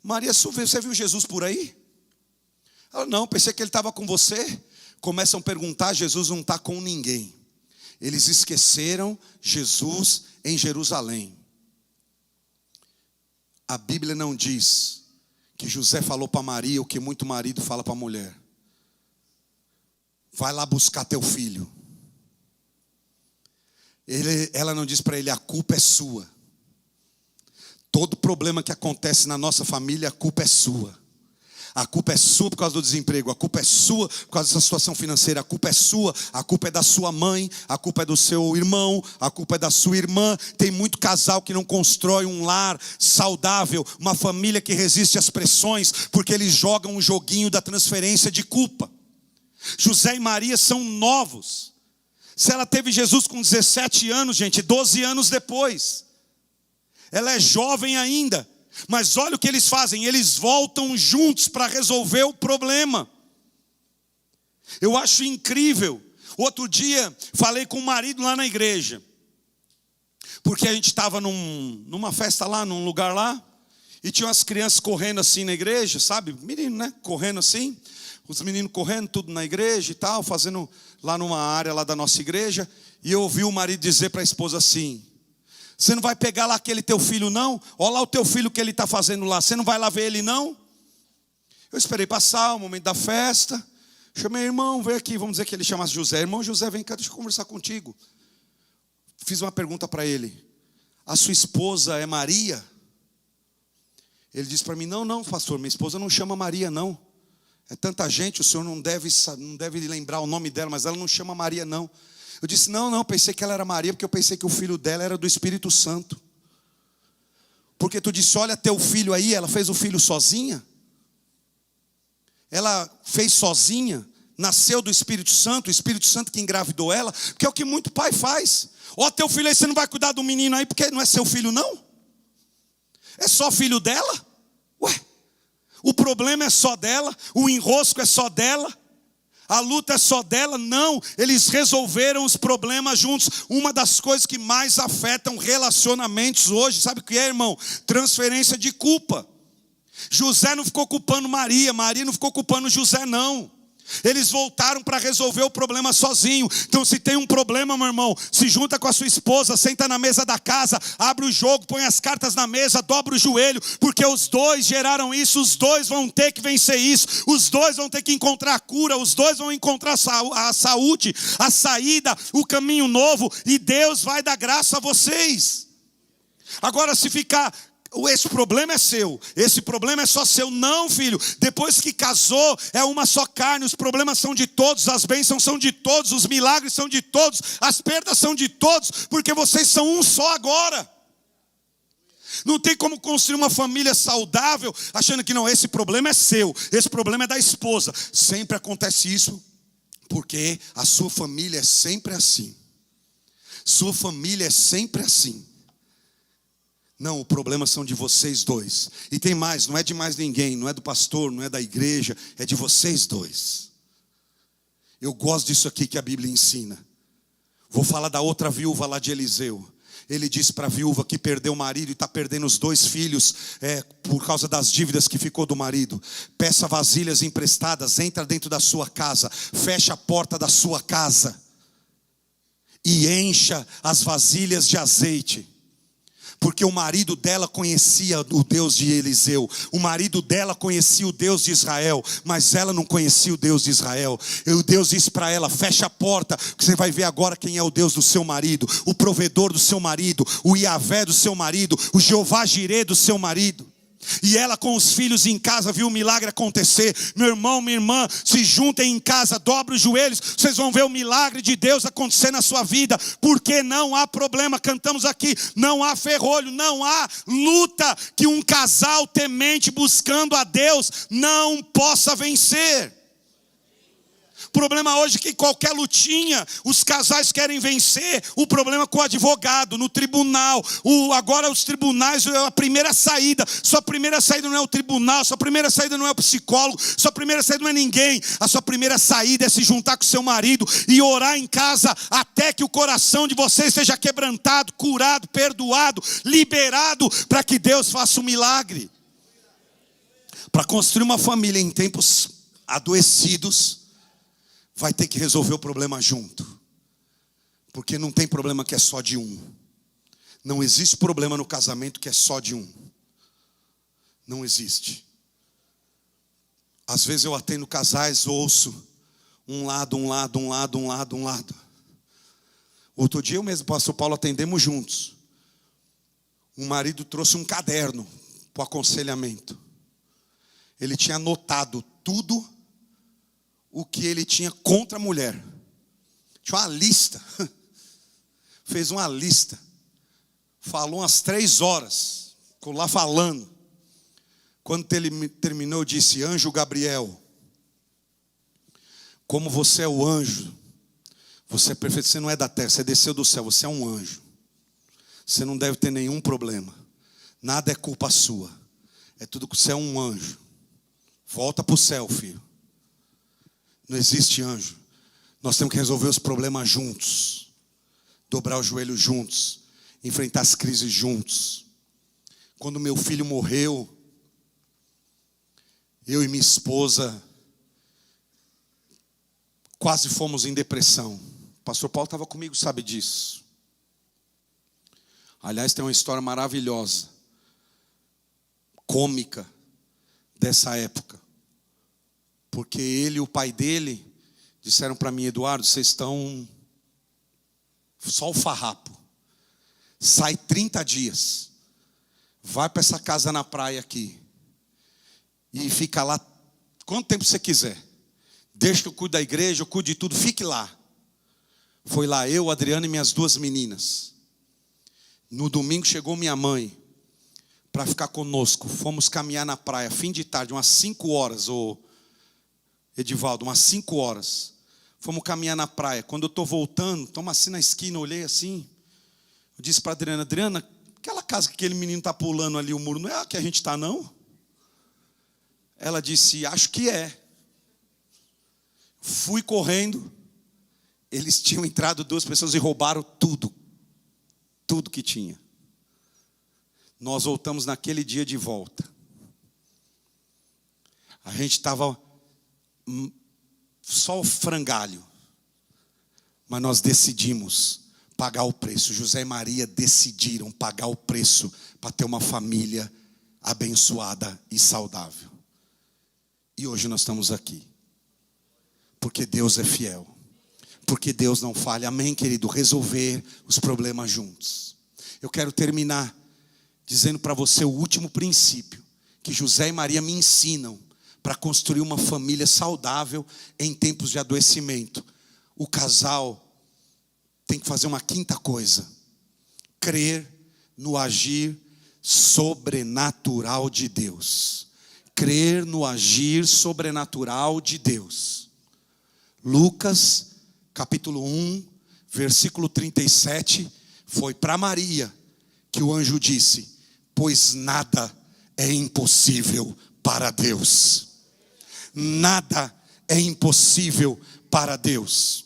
Maria, você viu Jesus por aí? Ela: não, pensei que ele estava com você. Começam a perguntar, Jesus não está com ninguém. Eles esqueceram Jesus em Jerusalém. A Bíblia não diz que José falou para Maria o que muito marido fala para a mulher: vai lá buscar teu filho. Ela não diz para ele: a culpa é sua. Todo problema que acontece na nossa família, a culpa é sua. A culpa é sua por causa do desemprego, a culpa é sua por causa da situação financeira, a culpa é sua, a culpa é da sua mãe, a culpa é do seu irmão, a culpa é da sua irmã. Tem muito casal que não constrói um lar saudável, uma família que resiste às pressões, porque eles jogam o joguinho da transferência de culpa. José e Maria são novos. Se ela teve Jesus com 17 anos, gente, 12 anos depois, ela é jovem ainda. Mas olha o que eles fazem, eles voltam juntos para resolver o problema. Eu acho incrível. Outro dia, falei com o marido lá na igreja. Porque a gente estava numa festa lá, num lugar lá. E tinha umas crianças correndo assim na igreja, sabe? Menino, né? Correndo assim. Os meninos correndo tudo na igreja e tal, fazendo lá numa área lá da nossa igreja. E eu ouvi o marido dizer para a esposa assim: você não vai pegar lá aquele teu filho não? Olha lá o teu filho que ele está fazendo lá. Você não vai lá ver ele não? Eu esperei passar o momento da festa. Chamei: irmão, vem aqui. Vamos dizer que ele chamasse José. Irmão José, vem cá, deixa eu conversar contigo. Fiz uma pergunta para ele: a sua esposa é Maria? Ele disse para mim: não, pastor, minha esposa não chama Maria não. É tanta gente, o senhor não deve lembrar o nome dela, mas ela não chama Maria não. Eu disse: não, pensei que ela era Maria, porque eu pensei que o filho dela era do Espírito Santo. Porque tu disse: olha teu filho aí, ela fez o filho sozinha? Ela fez sozinha? Nasceu do Espírito Santo, o Espírito Santo que engravidou ela? Porque é o que muito pai faz. Ó, teu filho aí, você não vai cuidar do menino aí, porque não é seu filho não? É só filho dela? Ué, o problema é só dela, o enrosco é só dela, a luta é só dela? Não, eles resolveram os problemas juntos. Uma das coisas que mais afetam relacionamentos hoje, sabe o que é, irmão? Transferência de culpa. José não ficou culpando Maria, Maria não ficou culpando José não. Eles voltaram para resolver o problema sozinho. Então se tem um problema, meu irmão, se junta com a sua esposa, senta na mesa da casa, abre o jogo, põe as cartas na mesa, dobra o joelho, porque os dois geraram isso, os dois vão ter que vencer isso, os dois vão ter que encontrar a cura, os dois vão encontrar a saúde, a saída, o caminho novo, e Deus vai dar graça a vocês. Agora, se ficar: esse problema é seu, esse problema é só seu. Não, filho, depois que casou é uma só carne. Os problemas são de todos, as bênçãos são de todos, os milagres são de todos, as perdas são de todos, porque vocês são um só agora. Não tem como construir uma família saudável achando que não, esse problema é seu, esse problema é da esposa. Sempre acontece isso, porque a sua família é sempre assim. Sua família é sempre assim. Não, o problema são de vocês dois. E tem mais, não é de mais ninguém, não é do pastor, não é da igreja, é de vocês dois. Eu gosto disso aqui que a Bíblia ensina. Vou falar da outra viúva lá de Eliseu. Ele disse para a viúva que perdeu o marido e está perdendo os 2 filhos por causa das dívidas que ficou do marido: peça vasilhas emprestadas, entra dentro da sua casa, fecha a porta da sua casa e encha as vasilhas de azeite. Porque o marido dela conhecia o Deus de Eliseu, o marido dela conhecia o Deus de Israel, mas ela não conhecia o Deus de Israel. E o Deus disse para ela: fecha a porta, porque você vai ver agora quem é o Deus do seu marido, o provedor do seu marido, o Iavé do seu marido, o Jeová Jirê do seu marido. E ela com os filhos em casa viu o milagre acontecer. Meu irmão, minha irmã, se juntem em casa, dobre os joelhos, vocês vão ver o milagre de Deus acontecer na sua vida. Porque não há problema, cantamos aqui, não há ferrolho, não há luta que um casal temente buscando a Deus não possa vencer. problema hoje é que qualquer lutinha, os casais querem vencer o problema com o advogado, no tribunal. Agora os tribunais é a primeira saída. Sua primeira saída não é o tribunal, sua primeira saída não é o psicólogo, sua primeira saída não é ninguém. A sua primeira saída é se juntar com seu marido e orar em casa até que o coração de vocês seja quebrantado, curado, perdoado, liberado, para que Deus faça um milagre. Para construir uma família em tempos adoecidos, vai ter que resolver o problema junto. Porque não tem problema que é só de um. Não existe problema no casamento que é só de um. Não existe. Às vezes eu atendo casais, ouço um lado. Outro dia eu mesmo, pastor Paulo, atendemos juntos. Um marido trouxe um caderno para o aconselhamento. Ele tinha anotado tudo o que ele tinha contra a mulher. Tinha uma lista. Fez uma lista. Falou umas 3 horas. Ficou lá falando. Quando ele terminou, eu disse: anjo Gabriel, como você é o anjo, você é perfeito, você não é da terra, você desceu do céu, você é um anjo. Você não deve ter nenhum problema. Nada é culpa sua. É tudo que você é um anjo. Volta para o céu, filho. Não existe anjo. Nós temos que resolver os problemas juntos. Dobrar os joelhos juntos. Enfrentar as crises juntos. Quando meu filho morreu, eu e minha esposa quase fomos em depressão. O pastor Paulo estava comigo, sabe disso. Aliás, tem uma história maravilhosa, cômica, dessa época. Porque ele e o pai dele disseram para mim: Eduardo, vocês estão só o farrapo. Sai 30 dias. Vai para essa casa na praia aqui. E fica lá quanto tempo você quiser. Deixa que eu cuido da igreja, eu cuido de tudo, fique lá. Foi lá eu, Adriana e minhas 2 meninas. No domingo chegou minha mãe para ficar conosco. Fomos caminhar na praia, fim de tarde, umas 5 horas, Edivaldo, umas 5 horas. Fomos caminhar na praia. Quando eu estou voltando, estamos assim na esquina, olhei assim. Eu disse para a Adriana, aquela casa que aquele menino está pulando ali o muro, não é a que a gente está, não? Ela disse: acho que é. Fui correndo. Eles tinham entrado 2 pessoas e roubaram tudo. Tudo que tinha. Nós voltamos naquele dia de volta. A gente estava só o frangalho. Mas nós decidimos pagar o preço. José e Maria decidiram pagar o preço para ter uma família abençoada e saudável. E hoje nós estamos aqui. Porque Deus é fiel. Porque Deus não falha. Amém, querido? Resolver os problemas juntos. Eu quero terminar dizendo para você o último princípio que José e Maria me ensinam para construir uma família saudável em tempos de adoecimento. O casal tem que fazer uma 5ª coisa: crer no agir sobrenatural de Deus. Crer no agir sobrenatural de Deus. Lucas, capítulo 1, versículo 37, foi para Maria que o anjo disse: pois nada é impossível para Deus. Nada é impossível para Deus.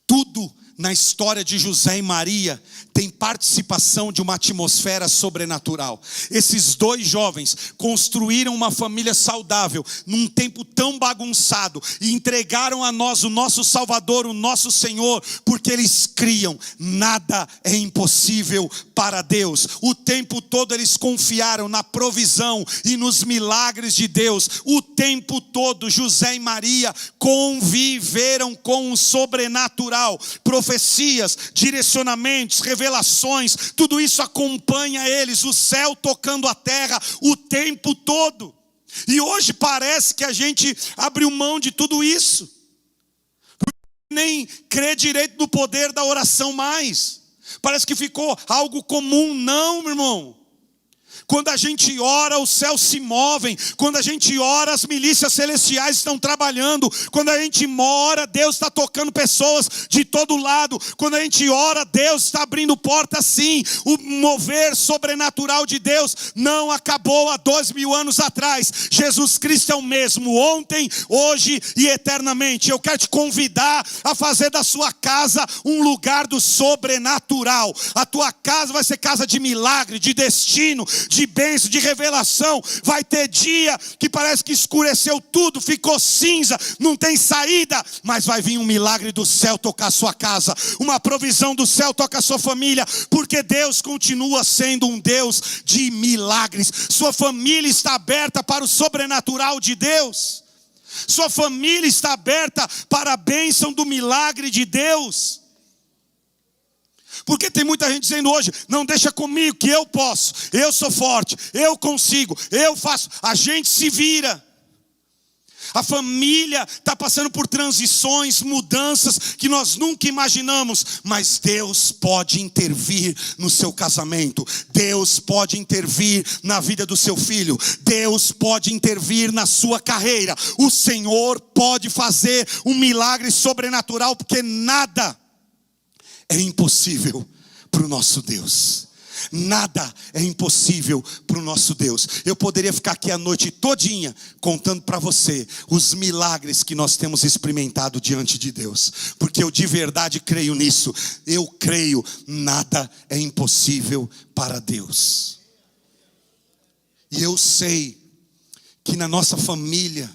Tudo na história de José e Maria tem participação de uma atmosfera sobrenatural. Esses 2 jovens construíram uma família saudável num tempo tão bagunçado e entregaram a nós o nosso Salvador, o nosso Senhor, porque eles criam. Nada é impossível para Deus. O tempo todo eles confiaram na provisão e nos milagres de Deus. O tempo todo José e Maria conviveram com o sobrenatural. Profecias, direcionamentos, revelações, tudo isso acompanha eles, o céu tocando a terra o tempo todo. E hoje parece que a gente abriu mão de tudo isso, nem crê direito no poder da oração mais. Parece que ficou algo comum. Não, meu irmão. Quando a gente ora, os céus se movem. Quando a gente ora, as milícias celestiais estão trabalhando. Quando a gente ora, Deus está tocando pessoas de todo lado. Quando a gente ora, Deus está abrindo portas sim. O mover sobrenatural de Deus não acabou há 2000 anos atrás. Jesus Cristo é o mesmo, ontem, hoje e eternamente. Eu quero te convidar a fazer da sua casa um lugar do sobrenatural. A tua casa vai ser casa de milagre, de destino, de bênção, de revelação. Vai ter dia que parece que escureceu tudo, ficou cinza, não tem saída, mas vai vir um milagre do céu tocar a sua casa, uma provisão do céu tocar a sua família, porque Deus continua sendo um Deus de milagres. Sua família está aberta para o sobrenatural de Deus. Sua família está aberta para a bênção do milagre de Deus. Porque tem muita gente dizendo hoje: não, deixa comigo que eu posso, eu sou forte, eu consigo, eu faço. A gente se vira. A família está passando por transições, mudanças que nós nunca imaginamos. Mas Deus pode intervir no seu casamento. Deus pode intervir na vida do seu filho. Deus pode intervir na sua carreira. O Senhor pode fazer um milagre sobrenatural, porque nada é impossível para o nosso Deus. Nada é impossível para o nosso Deus. Eu poderia ficar aqui a noite todinha contando para você os milagres que nós temos experimentado diante de Deus, porque eu de verdade creio nisso. Eu creio, nada é impossível para Deus. E eu sei que na nossa família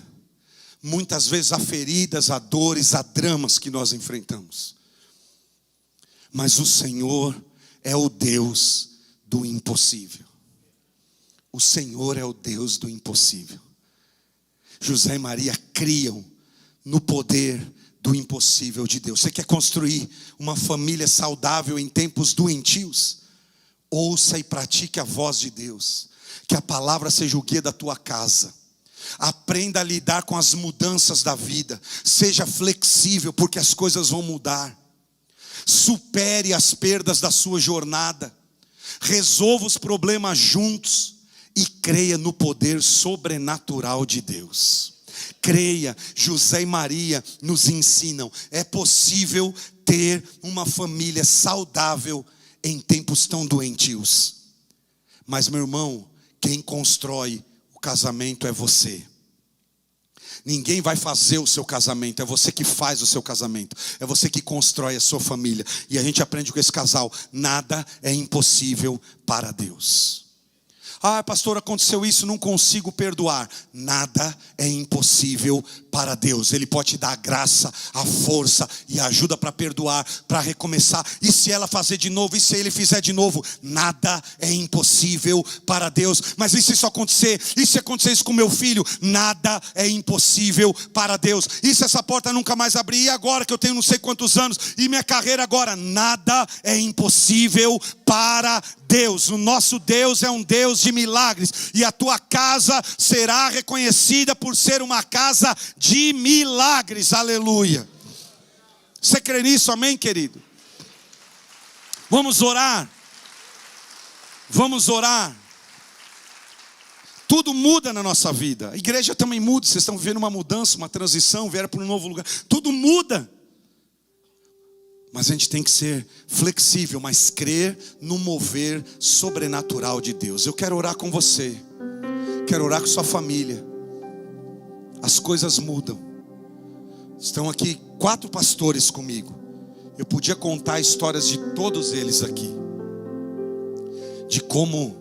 muitas vezes há feridas, há dores, há dramas que nós enfrentamos. Mas o Senhor é o Deus do impossível. O Senhor é o Deus do impossível. José e Maria criam no poder do impossível de Deus. Você quer construir uma família saudável em tempos doentios? Ouça e pratique a voz de Deus. Que a palavra seja o guia da tua casa. Aprenda a lidar com as mudanças da vida. Seja flexível, porque as coisas vão mudar. Supere as perdas da sua jornada. Resolva os problemas juntos. E creia no poder sobrenatural de Deus. Creia. José e Maria nos ensinam. É possível ter uma família saudável em tempos tão doentios. Mas, meu irmão, quem constrói o casamento é você. Ninguém vai fazer o seu casamento, é você que faz o seu casamento, é você que constrói a sua família. E a gente aprende com esse casal: nada é impossível para Deus. Ah, pastor, aconteceu isso, não consigo perdoar. Nada é impossível para Deus. Ele pode te dar a graça, a força e a ajuda para perdoar, para recomeçar. E se ela fazer de novo, e se ele fizer de novo? Nada é impossível para Deus. Mas e se isso acontecer? E se acontecer isso com meu filho? Nada é impossível para Deus. E se essa porta nunca mais abrir? E agora que eu tenho não sei quantos anos? E minha carreira agora? Nada é impossível para Deus. O nosso Deus é um Deus de milagres. E a tua casa será reconhecida por ser uma casa de milagres. Aleluia. Você crê nisso? Amém, querido? Vamos orar. Vamos orar. Tudo muda na nossa vida. A igreja também muda. Vocês estão vivendo uma mudança, uma transição, vieram para um novo lugar. Tudo muda. Mas a gente tem que ser flexível, mas crer no mover sobrenatural de Deus. Eu quero orar com você. Quero orar com sua família. As coisas mudam. Estão aqui 4 pastores comigo. Eu podia contar histórias de todos eles aqui. De como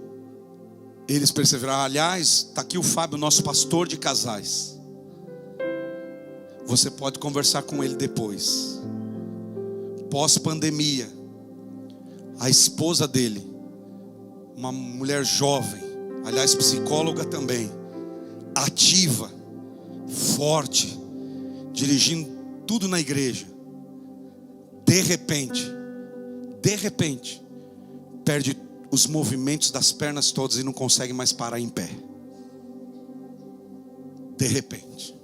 eles perseveraram. Aliás, está aqui o Fábio, nosso pastor de casais. Você pode conversar com ele depois. Pós-pandemia, a esposa dele, uma mulher jovem, aliás psicóloga também, ativa, forte, dirigindo tudo na igreja, de repente, perde os movimentos das pernas todas e não consegue mais parar em pé. De repente.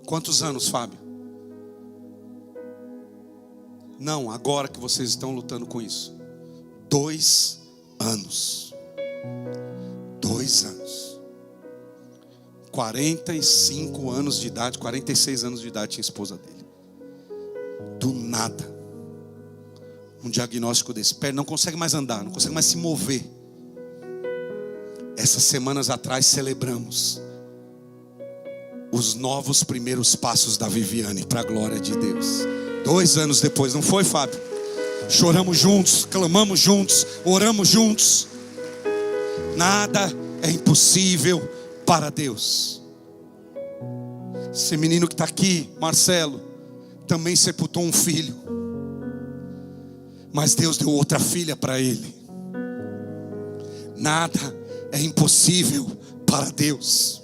Quantos anos, Fábio? Não, agora que vocês estão lutando com isso. 2 anos. 2 anos. 45 anos de idade, 46 anos de idade tinha a esposa dele. Do nada, um diagnóstico desse. Não consegue mais andar, não consegue mais se mover. Essas semanas atrás celebramos os novos primeiros passos da Viviane, para a glória de Deus. 2 anos depois, não foi, Fábio? Choramos juntos, clamamos juntos, oramos juntos. Nada é impossível para Deus. Esse menino que está aqui, Marcelo, também sepultou um filho, mas Deus deu outra filha para ele. Nada é impossível para Deus.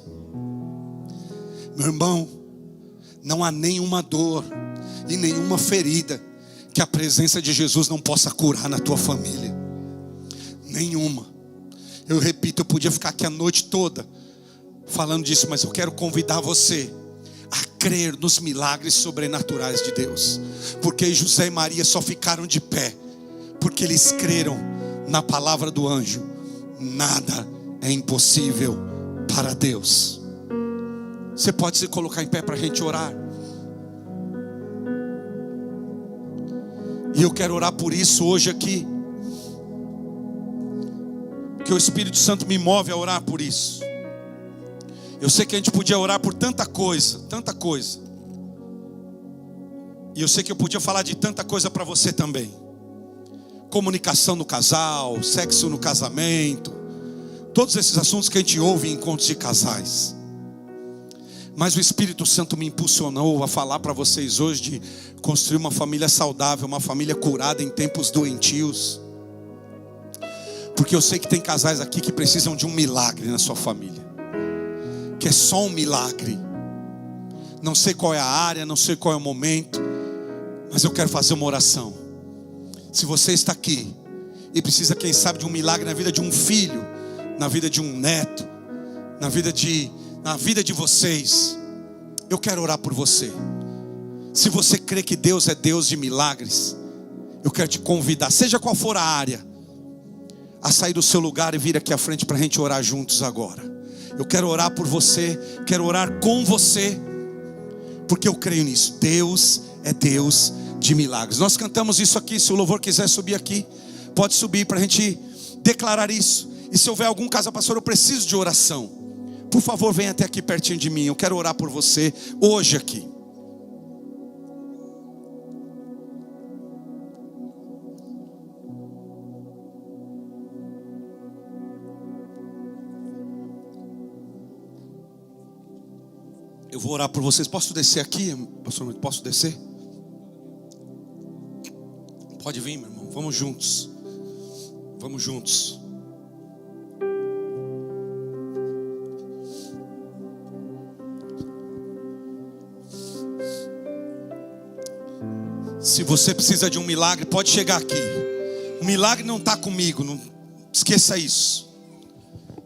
Meu irmão, não há nenhuma dor e nenhuma ferida que a presença de Jesus não possa curar na tua família. Nenhuma. Eu repito, eu podia ficar aqui a noite toda falando disso, mas eu quero convidar você a crer nos milagres sobrenaturais de Deus. Porque José e Maria só ficaram de pé porque eles creram na palavra do anjo. Nada é impossível para Deus. Você pode se colocar em pé para a gente orar. E eu quero orar por isso hoje aqui, que o Espírito Santo me move a orar por isso. Eu sei que a gente podia orar por tanta coisa, tanta coisa. E eu sei que eu podia falar de tanta coisa para você também. Comunicação no casal, sexo no casamento, todos esses assuntos que a gente ouve em encontros de casais. Mas o Espírito Santo me impulsionou a falar para vocês hoje de construir uma família saudável, uma família curada em tempos doentios. Porque eu sei que tem casais aqui que precisam de um milagre na sua família, que é só um milagre. Não sei qual é a área, não sei qual é o momento, mas eu quero fazer uma oração. Se você está aqui e precisa, quem sabe, de um milagre na vida de um filho, na vida de um neto, na vida de vocês, eu quero orar por você. Se você crê que Deus é Deus de milagres, eu quero te convidar, seja qual for a área, a sair do seu lugar e vir aqui à frente para a gente orar juntos agora. Eu quero orar por você, quero orar com você, porque eu creio nisso. Deus é Deus de milagres. Nós cantamos isso aqui. Se o louvor quiser subir aqui, pode subir para a gente declarar isso. E se houver algum caso, pastor, eu preciso de oração, por favor, venha até aqui pertinho de mim. Eu quero orar por você hoje aqui. Eu vou orar por vocês. Posso descer aqui, pastor? Posso descer? Pode vir, meu irmão. Vamos juntos. Vamos juntos. Se você precisa de um milagre, pode chegar aqui. O milagre não está comigo, não esqueça isso.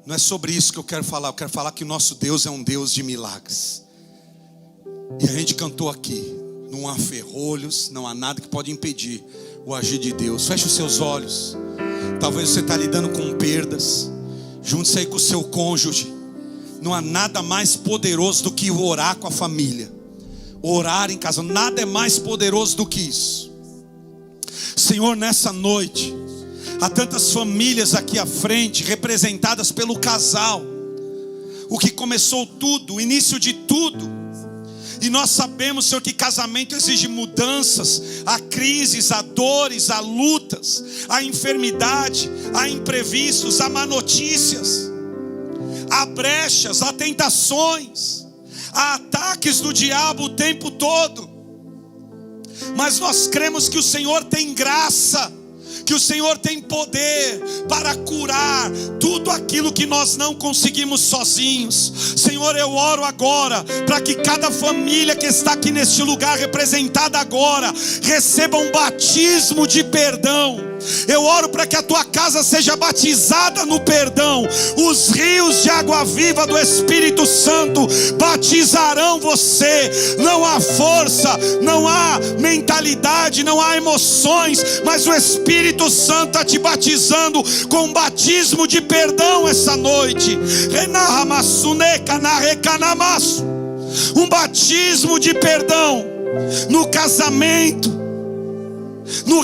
Não é sobre isso que eu quero falar. Eu quero falar que o nosso Deus é um Deus de milagres. E a gente cantou aqui, não há ferrolhos, não há nada que pode impedir o agir de Deus. Feche os seus olhos. Talvez você está lidando com perdas. Junte-se aí com o seu cônjuge. Não há nada mais poderoso do que orar com a família. Orar em casa, nada é mais poderoso do que isso. Senhor, nessa noite, há tantas famílias aqui à frente, representadas pelo casal. O que começou tudo, o início de tudo. E nós sabemos, Senhor, que casamento exige mudanças. Há crises, há dores, há lutas, há enfermidade, há imprevistos, há má notícias, há brechas, há tentações, há ataques do diabo o tempo todo. Mas nós cremos que o Senhor tem graça, que o Senhor tem poder para curar tudo aquilo que nós não conseguimos sozinhos. Senhor, eu oro agora para que cada família que está aqui neste lugar representada agora receba um batismo de perdão, Eu oro para que a tua casa seja batizada no perdão. Os rios de água viva do Espírito Santo batizarão você. Não há força, não há mentalidade, não há emoções, mas o Espírito Santo está te batizando com um batismo de perdão essa noite. Um batismo de perdão no casamento, no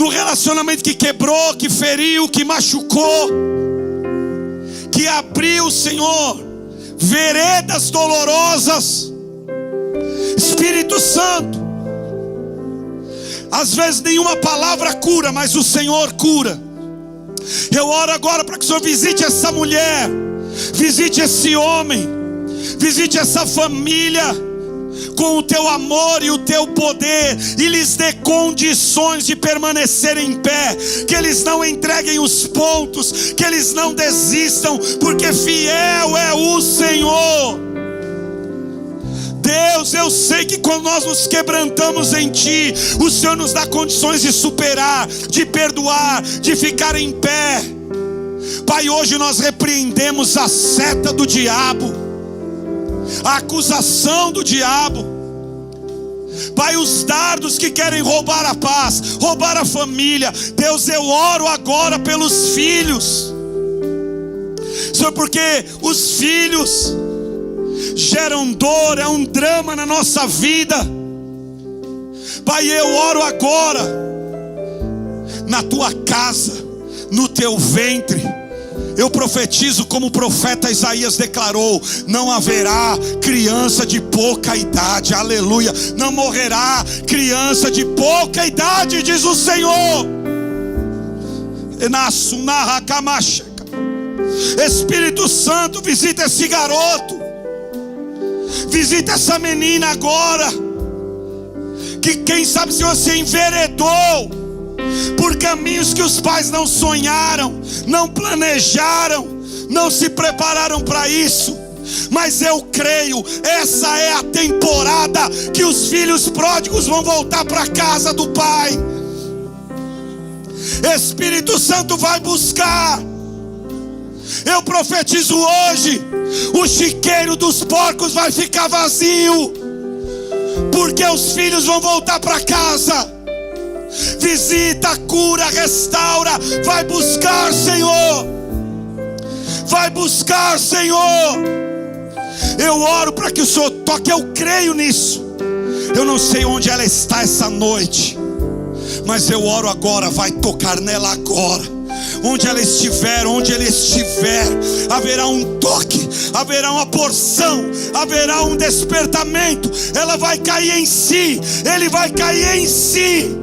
relacionamento que quebrou, que feriu, que machucou, que abriu, Senhor, veredas dolorosas. Espírito Santo, às vezes nenhuma palavra cura, mas o Senhor cura. Eu oro agora para que o Senhor visite essa mulher, visite esse homem, visite essa família com o teu amor e o teu poder, e lhes dê condições de permanecer em pé, que eles não entreguem os pontos, que eles não desistam, porque fiel é o Senhor. Deus, eu sei que quando nós nos quebrantamos em Ti, o Senhor nos dá condições de superar, de perdoar, de ficar em pé. Pai, hoje nós repreendemos a seta do diabo, a acusação do diabo. Pai, os dardos que querem roubar a paz, roubar a família. Deus, eu oro agora pelos filhos, Senhor, porque os filhos geram dor, é um drama na nossa vida. Pai, eu oro agora na tua casa, no teu ventre. Eu profetizo como o profeta Isaías declarou: não haverá criança de pouca idade, aleluia. Não morrerá criança de pouca idade, diz o Senhor. Espírito Santo, visita esse garoto, visita essa menina agora, que quem sabe se você enveredou por caminhos que os pais não sonharam, não planejaram, não se prepararam para isso. Mas eu creio, essa é a temporada que os filhos pródigos vão voltar para a casa do Pai. Espírito Santo vai buscar. Eu profetizo hoje, o chiqueiro dos porcos vai ficar vazio, porque os filhos vão voltar para casa. Visita, cura, restaura. Vai buscar, Senhor. Vai buscar, Senhor. Eu oro para que o Senhor toque. Eu creio nisso. Eu não sei onde ela está essa noite, mas eu oro agora. Vai tocar nela agora. Onde ela estiver, onde ele estiver, haverá um toque, haverá uma porção, haverá um despertamento. Ela vai cair em si, ele vai cair em si.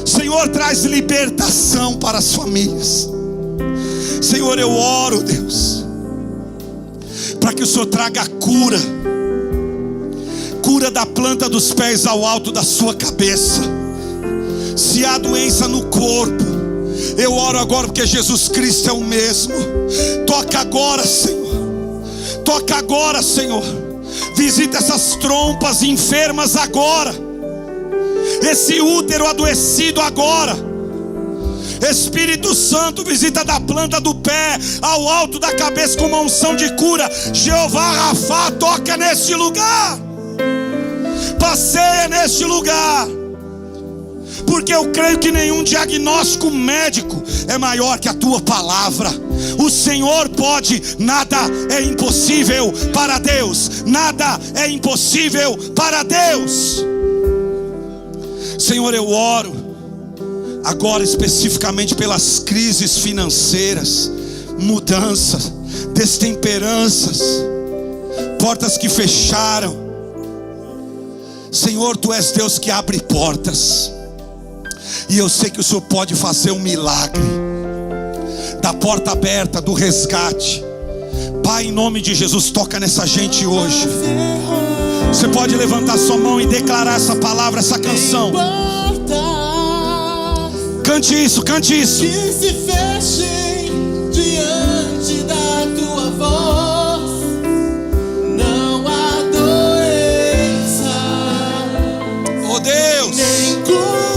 Senhor, traz libertação para as famílias. Senhor, eu oro, Deus, para que o Senhor traga cura, cura da planta dos pés ao alto da sua cabeça. Se há doença no corpo, eu oro agora, porque Jesus Cristo é o mesmo. Toca agora, Senhor. Toca agora, Senhor. Visita essas trompas enfermas agora, esse útero adoecido agora. Espírito Santo, visita da planta do pé ao alto da cabeça com uma unção de cura. Jeová Rafá, toca neste lugar, passeia neste lugar, porque eu creio que nenhum diagnóstico médico é maior que a tua palavra. O Senhor pode, nada é impossível para Deus, nada é impossível para Deus. Senhor, eu oro agora especificamente pelas crises financeiras, mudanças, destemperanças, portas que fecharam. Senhor, Tu és Deus que abre portas, e eu sei que o Senhor pode fazer um milagre da porta aberta, do resgate. Pai, em nome de Jesus, toca nessa gente hoje. Você pode levantar sua mão e declarar essa palavra, essa canção. Cante isso, cante isso. Que se fechem diante da tua voz. Não há doença, oh Deus, nem cura.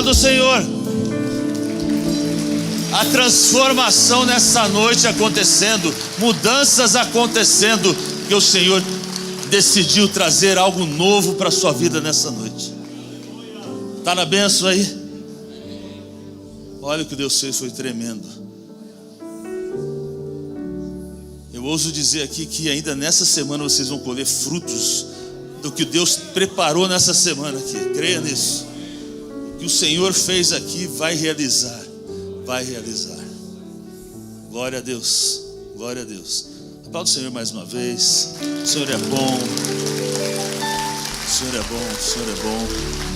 Aplauda o Senhor. A transformação nessa noite acontecendo, mudanças acontecendo, porque o Senhor decidiu trazer algo novo para a sua vida nessa noite. Está na bênção aí? Olha o que Deus fez, foi tremendo. Eu ouso dizer aqui que ainda nessa semana vocês vão colher frutos do que Deus preparou nessa semana aqui. Creia nisso. O que o Senhor fez aqui vai realizar. Vai realizar. Glória a Deus. Glória a Deus. Aplauda o Senhor mais uma vez. O Senhor é bom. O Senhor é bom. O Senhor é bom.